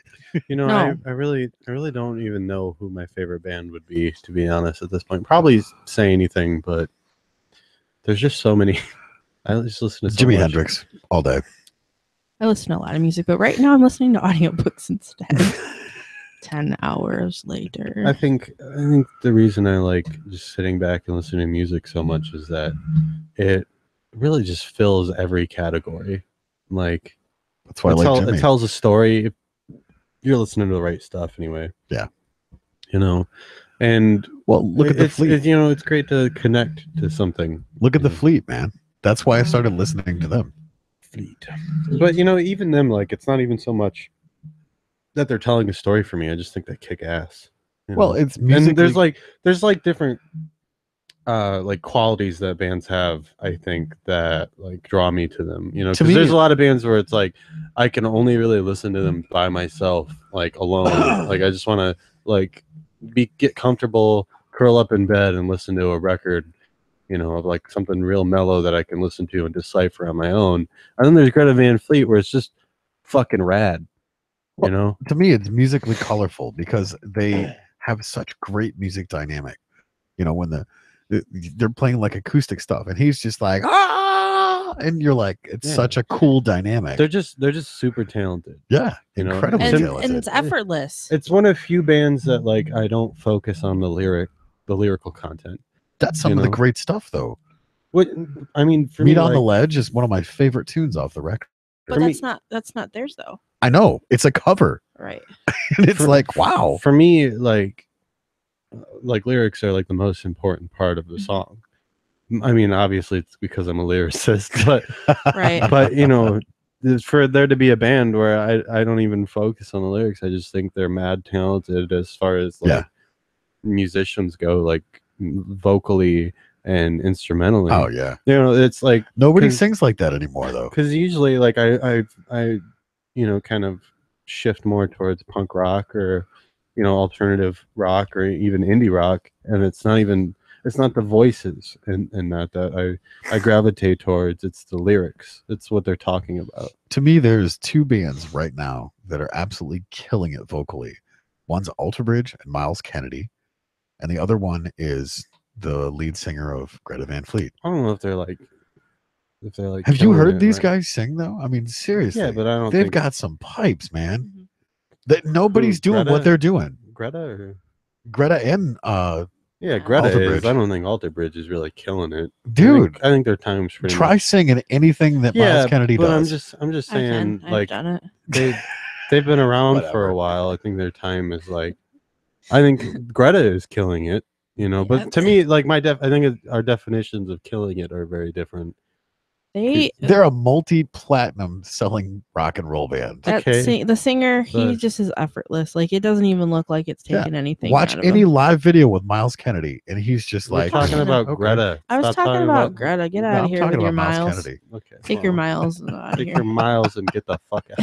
You know, no. I really don't even know who my favorite band would be, to be honest, at this point. Probably say anything, but there's just so many. I just listen to Jimi Hendrix all day. I listen to a lot of music, but right now I'm listening to audiobooks instead. 10 hours later. I think the reason I like just sitting back and listening to music so much is that it really just fills every category. Like that's why it tells a story. You're listening to the right stuff anyway. Yeah. You know, and look at the Fleet. You know, it's great to connect to something. Look at the Fleet, man. That's why I started listening to them. Fleet. But you know, even them, like, it's not even so much that they're telling a story for me. I just think they kick ass. Well, know? it's musically... and there's like different like qualities that bands have, I think, that like draw me to them, you know, because there's a lot of bands where it's like I can only really listen to them by myself, like alone. Like I just want to like get comfortable, curl up in bed and listen to a record, you know, of like something real mellow that I can listen to and decipher on my own. And then there's Greta Van Fleet where it's just fucking rad, you know. To me, it's musically colorful because they have such great music dynamic, you know, when they're playing like acoustic stuff and he's just like and you're like, it's such a cool dynamic. They're just super talented. Yeah, you know? Incredibly talented. And it's effortless. It's one of few bands that like I don't focus on the lyrical content. That's some of the great stuff though. What I mean, for Meet me, on the Ledge is one of my favorite tunes off the record. But that's not theirs though. I know, it's a cover, right? And it's like, wow. For me, like lyrics are like the most important part of the song. I mean, obviously it's because I'm a lyricist, but right. But you know, for there to be a band where I don't even focus on the lyrics, I just think they're mad talented as far as like musicians go, like vocally and instrumentally. Oh yeah, you know, it's like nobody sings like that anymore though. Because usually, like I you know, kind of shift more towards punk rock or, you know, alternative rock or even indie rock, and it's not the voices and that I gravitate towards. It's the lyrics. It's what they're talking about. To me, there's two bands right now that are absolutely killing it vocally. One's Alter Bridge and Miles Kennedy, and the other one is the lead singer of Greta Van Fleet. I don't know if they're like Have you heard these guys sing though? I mean, seriously. Yeah, but I don't. They've got some pipes, man. That nobody's doing what they're doing. Greta and yeah, Greta Alter is. Bridge. I don't think Alter Bridge is really killing it, dude. I think their time's pretty. Try singing anything that Miles Kennedy does. I'm just saying, I've done it. they've been around for a while. I think their time is like. I think Greta is killing it, you know. But to me, like I think our definitions of killing it are very different. They're a multi-platinum selling rock and roll band. The singer, he just is effortless. Like it doesn't even look like it's taking anything. Watch any live video with Miles Kennedy, and he's just like talking about Greta. I was talking about Greta. Get out of here with your Miles. Okay, take your Miles out of here. Take your Miles and get the fuck out.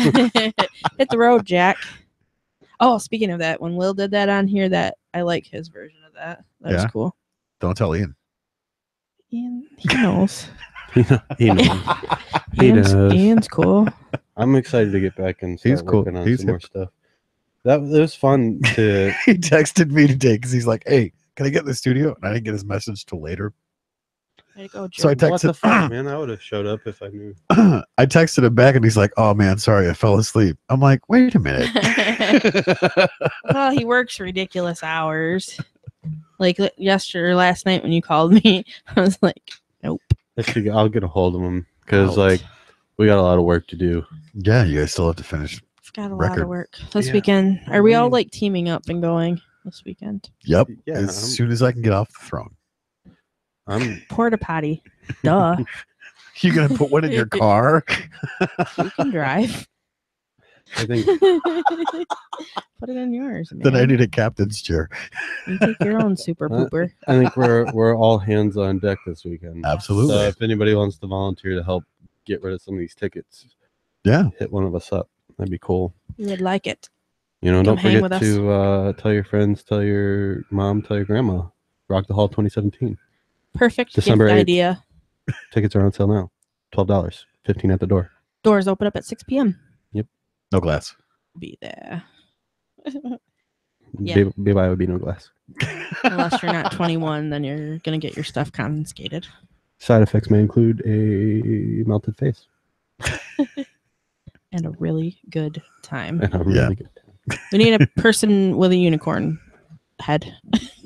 Hit the road, Jack. Oh, speaking of that, when Will did that on here, that I like his version of that. That was cool. Don't tell Ian. Ian, he knows. He knows. Ian's cool. I'm excited to get back and start working on some more stuff. It was fun to. He texted me today because he's like, "Hey, can I get in the studio?" And I didn't get his message till later. So I texted, what the fuck, man? I would have showed up if I knew. I texted him back and he's like, "Oh man, sorry, I fell asleep." I'm like, "Wait a minute." Well, he works ridiculous hours. Like last night when you called me, I was like, "Nope." I'll get a hold of him because like we got a lot of work to do. Yeah, you guys still have to finish. It's got a lot of work this weekend. Are we all like teaming up and going this weekend? Yep. Yeah, as soon as I can get off the throne. Porta potty. Duh. You gonna put one in your car? You can drive. I think. Put it in yours, man. Then I need a captain's chair. You take your own super pooper. I think we're all hands on deck this weekend. Absolutely. So if anybody wants to volunteer to help get rid of some of these tickets, hit one of us up. That'd be cool. We would like it. You know, don't forget to tell your friends, tell your mom, tell your grandma. Rock the Hall 2017. Perfect. December 8th. Idea. Tickets are on sale now. $12. $15 at the door. Doors open up at 6 p.m. Yep. No glass. Be there. Bye would be no glass. Unless you're not 21, then you're gonna get your stuff confiscated. Side effects may include a melted face and a really good time. We need a person with a unicorn head.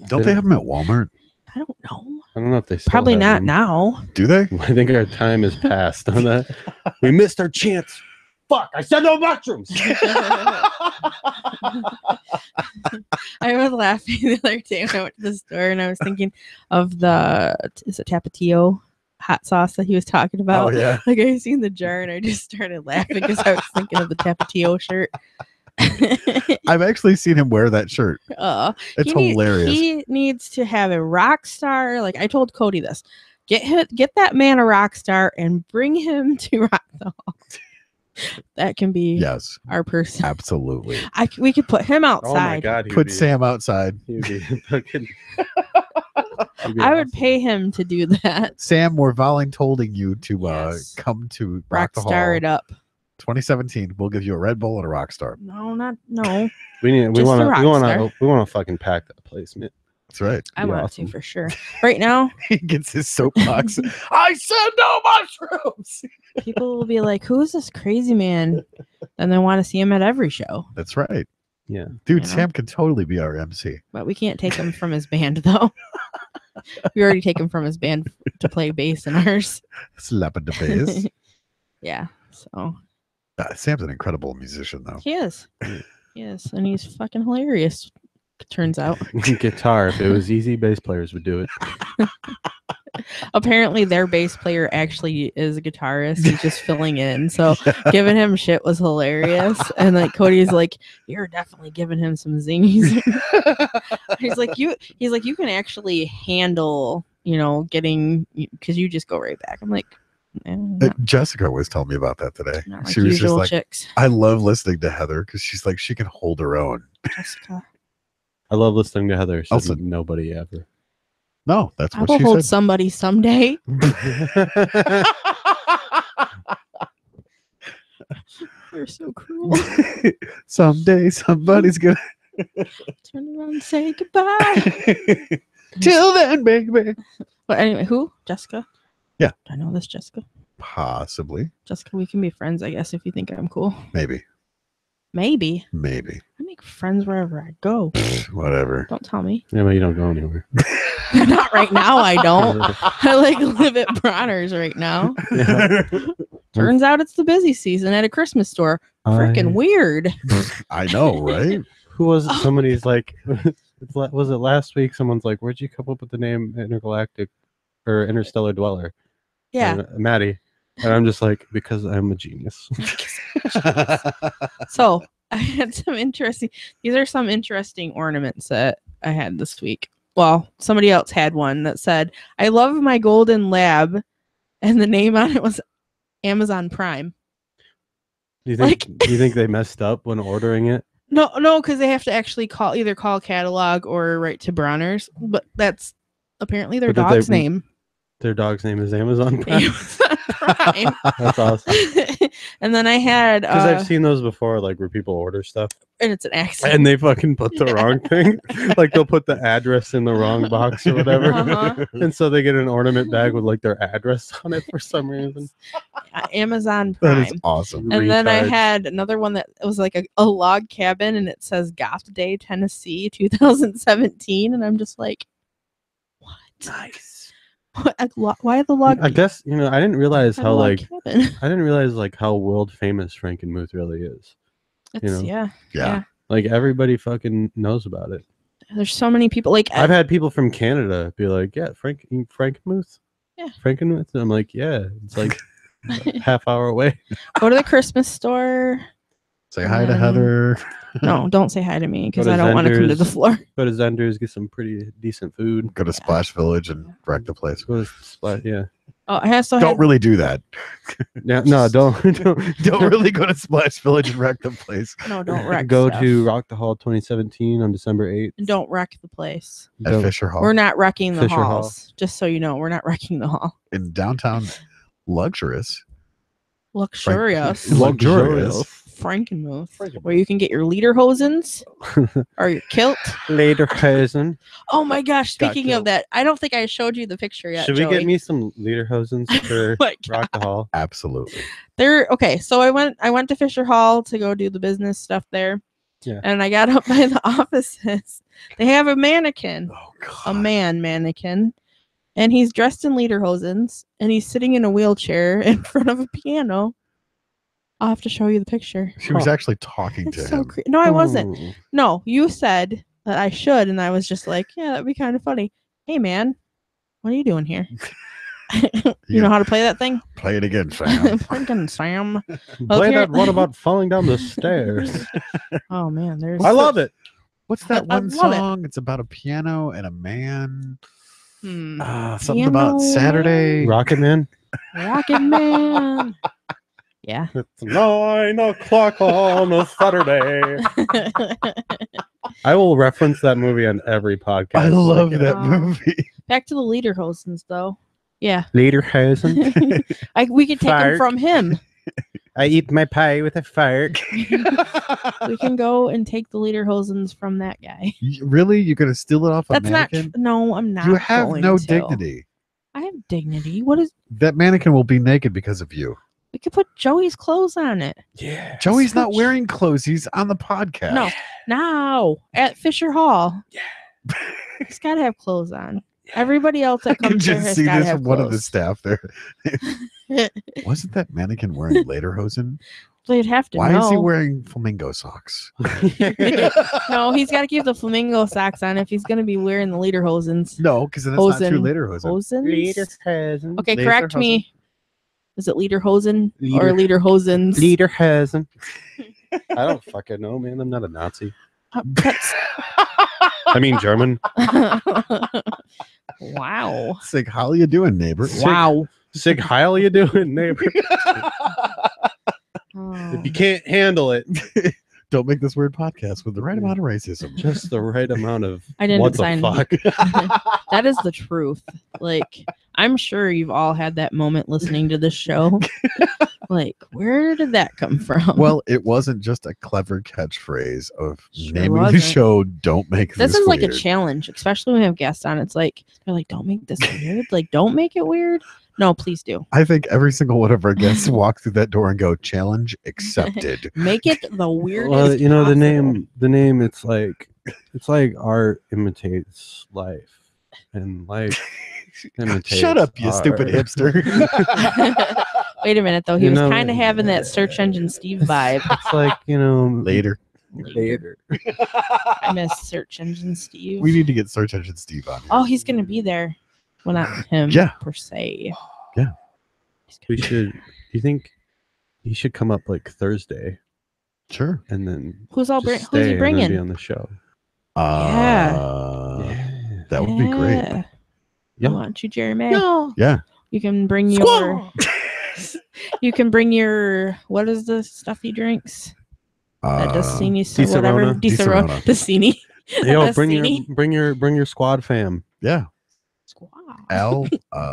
Don't they have them at Walmart? I don't know. I don't know if they still probably have not them. now. Do they? I think our time is past on that. We missed our chance. Fuck! I said no mushrooms. I was laughing the other day when I went to the store and I was thinking of is it Tapatio hot sauce that he was talking about? Oh yeah. Like I seen the jar and I just started laughing because I was thinking of the Tapatio shirt. I've actually seen him wear that shirt. It's hilarious. He needs to have a rock star. Like I told Cody this. Get that man a rock star and bring him to Rock the Hall. That can be our person. Absolutely. We could put him outside. Oh my God. Put Sam outside. I would pay him to do that. Sam, we're volunteering you to come to Rock the Hall. Rockstar it up. 2017. We'll give you a Red Bull and a Rockstar. No. We want to fucking pack that place, man. That's right. I want to for sure. Right now, he gets his soapbox. I said no mushrooms. People will be like, "Who's this crazy man?" And they want to see him at every show. That's right. Yeah, dude, Sam can totally be our MC. But we can't take him from his band though. We already take him from his band to play bass in ours. Slapping the bass. Yeah. So. Sam's an incredible musician, though. He is. Yes, and he's fucking hilarious. Turns out. Guitar. If it was easy, bass players would do it. Apparently, their bass player actually is a guitarist. He's just filling in. So giving him shit was hilarious. And like Cody's like, "You're definitely giving him some zingies." He's like, you can actually handle, getting, because you just go right back. I'm like. Jessica was telling me about that today. Like she was just like, chicks. I love listening to Heather because she's like, she can hold her own. Jessica. I love listening to Heather. She said nobody ever. No, that's what she said. I will hold said. somebody someday. You're so cruel. Someday somebody's gonna turn around and say goodbye. Till then, baby. But anyway, who? Jessica? Yeah. Do I know this Jessica? Possibly. Jessica, we can be friends, I guess, if you think I'm cool. Maybe. I make friends wherever I go. Whatever. Don't tell me. Yeah, but you don't go anywhere. Not right now, I don't. I live at Bronner's right now. Yeah. Turns out it's the busy season at a Christmas store. Freaking weird. I know, right? Who was it? Somebody's like, was it last week? Someone's like, where'd you come up with the name Intergalactic or Interstellar Dweller? Yeah. Maddie. And I'm just like, because I'm a genius. So I had these are some interesting ornaments that I had this week. Well, somebody else had one that said, "I love my golden lab," and the name on it was Amazon Prime. Do you think they messed up when ordering it? No, because they have to actually either call catalog or write to Bronner's, but that's apparently their dog's name. Their dog's name is Amazon Prime. Amazon Prime. That's awesome. And then I had because I've seen those before, like where people order stuff and it's an accident, and they fucking put the wrong thing. Like they'll put the address in the wrong box or whatever, and so they get an ornament bag with like their address on it for some reason. Amazon Prime. That is awesome. And then I had another one that was like a log cabin, and it says Goth Day, Tennessee, 2017, and I'm just like, what? Nice. Why the log? I guess I didn't realize how I didn't realize like how world famous Frankenmuth really is. Yeah. Like everybody fucking knows about it. There's so many people. Like I've had people from Canada be like, "Yeah, Frankenmuth." Yeah. Frankenmuth. And I'm like, "Yeah, it's like a half hour away." Go to the Christmas store. Say hi to Heather. No, don't say hi to me because I don't want to come to the floor. Go to Zender's, get some pretty decent food. Go to Splash Village and wreck the place. Go to Splash, yeah. Oh, I also don't really do that. No, don't really go to Splash Village and wreck the place. No, don't wreck. Go to Rock the Hall 2017 on December 8th. Don't wreck the place. At Fisher Hall. We're not wrecking the halls. Just so you know, we're not wrecking the hall. In downtown Luxurious. Frankenmuth, where you can get your lederhosens or your kilt. Lederhosen. Oh my gosh! Speaking of that, I don't think I showed you the picture yet. Should we get me some lederhosens for Rock the Hall? Absolutely. They're okay. So I went to Fisher Hall to go do the business stuff there. Yeah. And I got up by the offices. They have a mannequin, a man mannequin, and he's dressed in lederhosens, and he's sitting in a wheelchair in front of a piano. I'll have to show you the picture. She was actually talking to him. No, I wasn't. No, you said that I should, and I was just like, yeah, that'd be kind of funny. Hey, man, what are you doing here? You know how to play that thing? Play it again, Sam. Fucking Sam. Play that one about falling down the stairs. Oh man, there's. I love it. What's that I one love it. song? It's about a piano and a man. Hmm. Something Piano about Saturday. Rocket Man. Rocket Man. Yeah. It's 9 o'clock on a Saturday. I will reference that movie on every podcast. I love that Oh. movie. Back to the Lederhosens, though. Yeah. Lederhosen. We could take them Fart. from him. I eat my pie with a fart. We can go and take the Lederhosens from that guy. Really? You're going to steal it off a That's not. mannequin? No, I'm not. You have going no to. dignity. I have dignity. What is? That mannequin will be naked because of you. We could put Joey's clothes on it. Yeah. Joey's not Such- wearing clothes. He's on the podcast. No, now at Fisher Hall. Yeah. He's got to have clothes on. Everybody else I that can comes there just has see got to this have from one of the clothes. staff there. Wasn't that mannequin wearing lederhosen? They'd have to Why know. is he wearing flamingo socks? No, he's got to keep the flamingo socks on if he's going to be wearing the Lederhosens. No, because that's not true Hosen. lederhosen. Hosens? Lederhosen. Okay, correct me. Is it Lederhosen or Leder- Lederhosens? Lederhosen. I don't fucking know, man. I'm not a Nazi. That's- I mean German. wow. Sig, how you doing, neighbor? Wow. Sig Heil, you doing, neighbor? Oh. If you can't handle it, Don't make this weird podcast with the right amount of racism. just the right amount of I didn't what the sign- fuck. That is the truth. Like, I'm sure you've all had that moment listening to this show. Like, where did that come from? Well, it wasn't just a clever catchphrase of Sure naming the wasn't. show "Don't Make this This is like a Weird." challenge, especially when we have guests on. It's like, they're like, don't make this weird. Like, don't make it weird. No, please do. I think every single one of our guests walk through that door and go, "Challenge accepted." Make it the weirdest. Well, you know, possible. the name, it's like art imitates life, and life imitates Shut up, you stupid art. Wait a minute, though. He You was know- kind of having that search engine Steve vibe. It's like, you know, Later, later. I miss search engine Steve. we need to get Search Engine Steve on. Here. Oh, he's gonna be there. Well, not him. Yeah. Per se. Yeah. He's gonna We be- should. Do you think he should come up like Thursday, Sure. and then Who's all just who's stay he and then bringing? be on the show? Yeah. That would be great. Yeah. Yeah. Why don't you, Jeremy? Yeah. You can bring your. You can bring your. What is the stuff he drinks? That Dasini, Di whatever. Serrano. Di Serrano. Dasini. Yo, bring Dasini. your squad fam. Yeah. Squaw. Al,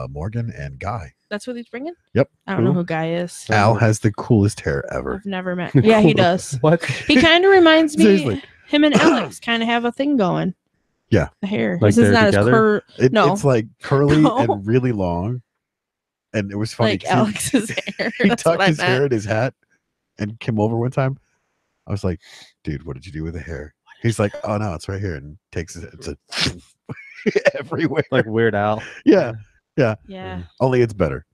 Morgan, and Guy. That's what he's bringing. Yep. I don't know Who? who Guy is. Al has the coolest hair ever. I've never met. Yeah, he does. What? He kind of reminds me. Seriously. Him and Alex kind of have a thing going. Yeah. The hair. Like This is they're not together? as No. It's like curly No. and really long. And it was funny. like 'cause he- Alex's hair. he That's tucked what I his hair meant. in his hat and came over one time. I was like, dude, what did you do with the hair? He's like, oh no, it's right here, and takes it. It's a everywhere. Like Weird Al. Yeah, Yeah, only it's better.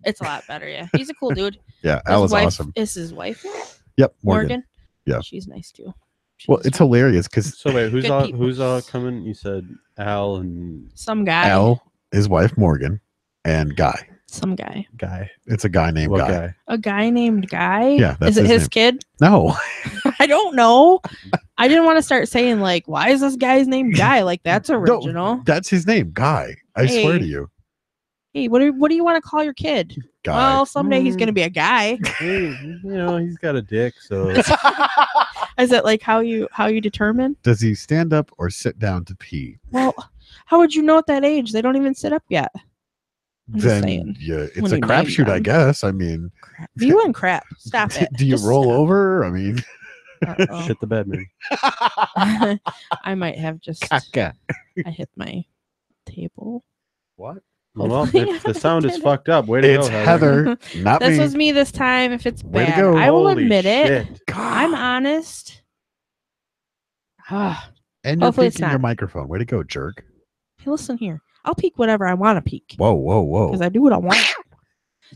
it's a lot better. Yeah, he's a cool dude. Yeah, His Al is wife, awesome. Is his wife Yep, Morgan? Morgan. Yeah. she's nice too. Well, She's it's hilarious because So wait, Good people. who's all coming? You said Al and some guy. Al, his wife Morgan, and Guy. Some guy. Guy. It's a guy named What Guy. guy? A guy named Guy. Yeah, that's is it his his name. kid? No, I don't know. I didn't want to start saying like, why is this guy's name Guy? Like that's original. no, that's his name, Guy. I swear Hey. to you, Hey, what do you want to call your kid? Guy. Well, someday he's gonna be a guy. Hey, you know, he's got a dick, so Is it like how you determine? Does he stand up or sit down to pee? Well, how would you know at that age? They don't even sit up yet. I'm just Then saying. yeah, it's When a you name crapshoot, I them. guess. I mean, Crap. You and crap. Stop it. do you Just roll stop. over? I mean, Uh-oh. shit the bed, man. I might have just caca. I hit my table. What? Well, Hopefully if the I sound is did it. fucked up. Way to It's go, Heather, not This me. was me this time. If it's Way to bad, go. I will Holy admit it. shit. I'm honest. Ah, And you're Hopefully it's peeking your not. microphone. Way to go, jerk. hey, listen here. I'll peek whatever I want to peek Whoa, whoa, whoa. because I do what I want.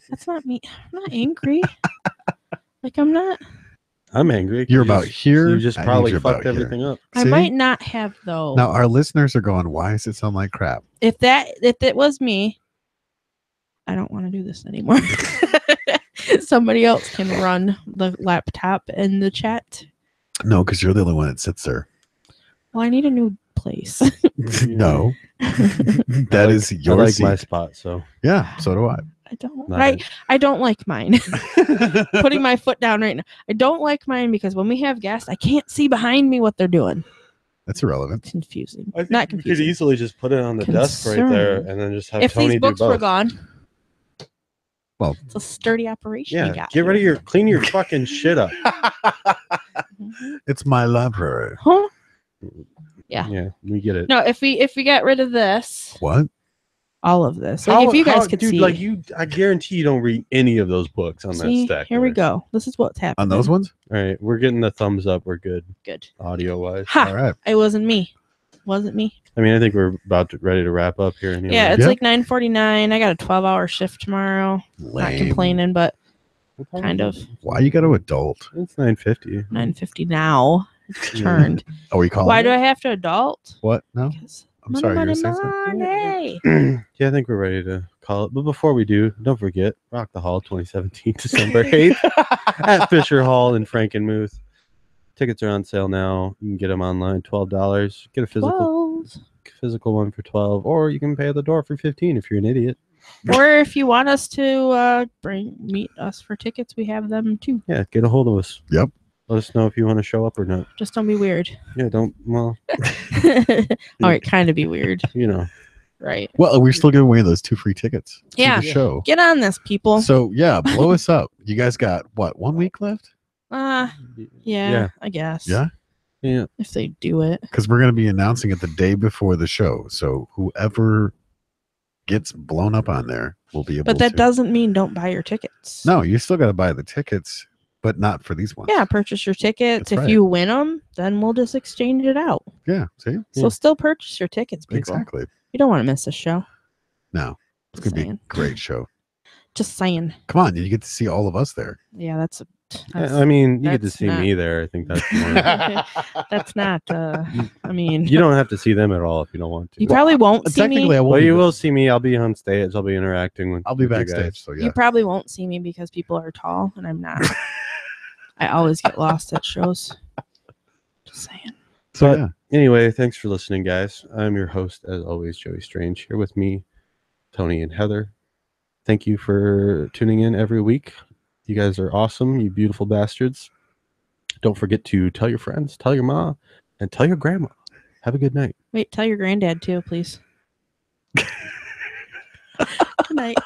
That's not me. I'm not angry. Like I'm not. I'm angry. You're You about here. You just and probably you're about fucked here. everything up. I See? might not have though. Now our listeners are going, why does it sound like crap? If it was me, I don't want to do this anymore. Somebody else can run the laptop and the chat. No, because you're the only one that sits there. Well, I need a new place. No. That is your I like seat. my spot, so. Yeah, so do I. I don't. I don't like mine. Putting my foot down right now. I don't like mine because when we have guests, I can't see behind me what they're doing. That's irrelevant. It's confusing. I think Not you confusing. could easily just put it on the desk right there and then just have Tony these books do both. were gone. Well, it's a sturdy operation. Yeah, you got get rid of clean your fucking shit up. It's my library. Huh? Yeah. Yeah, we get it. No, if we get rid of this, What? all of this, like if you guys could dude, see, like I guarantee you don't read any of those books on that stack. Here we go. This is what's happening On those ones? All right, we're getting the thumbs up. We're good. Good. Audio wise. Ha! All right. It wasn't me. Wasn't me. I mean, I think we're ready to wrap up here. Anyway. Yeah, it's like 9:49. I got a 12-hour shift tomorrow. Lame. Not complaining, but kind of. Why you got to adult? It's 9:50. 9:50 now. It's turned. Are we calling? Why do I have to adult? What? No. Because I'm sorry. You were saying something? money. Yeah, I think we're ready to call it. But before we do, don't forget Rock the Hall 2017, December 8th at Fisher Hall in Frankenmuth. Tickets are on sale now. You can get them online, $12. Get a physical one for $12, or you can pay at the door for $15 if you're an idiot. Or if you want us to meet us for tickets, we have them too. Yeah, get a hold of us. Yep. Let us know if you want to show up or not. Just don't be weird. Yeah, don't. Well, all right, kind of be weird. you know. Right. Well, we're still giving away those 2 free tickets to Yeah. the show. Get on this, people. So yeah, blow us up. You guys got what? 1 week left? Yeah, I guess. Yeah. Yeah. If they do it. Because we're going to be announcing it the day before the show. So whoever gets blown up on there will be able to. But that doesn't mean don't buy your tickets. No, you still got to buy the tickets, but not for these ones. Yeah, purchase your tickets. That's if right. you win them, then we'll just exchange it out. Yeah. See? So still purchase your tickets, people. Exactly. You don't want to miss a show. No. It's Just going to be a saying. great show. Just saying. Come on. You get to see all of us there. Yeah, that's I mean, you get to that's see not- me there. I think that's more. that's not. I mean, You don't have to see them at all if you don't want to. you probably won't see Technically, me. I won't. Well, be you there. will see me. I'll be on stage. I'll be interacting with. I'll be with you backstage. guys. So yeah. You probably won't see me because people are tall and I'm not. I always get lost at shows. Just saying. So But yeah. anyway, thanks for listening, guys. I'm your host, as always, Joey Strange. Here with me, Tony and Heather. Thank you for tuning in every week. You guys are awesome, you beautiful bastards. Don't forget to tell your friends, tell your mom, and tell your grandma. Have a good night. Wait, tell your granddad too, please. Good night.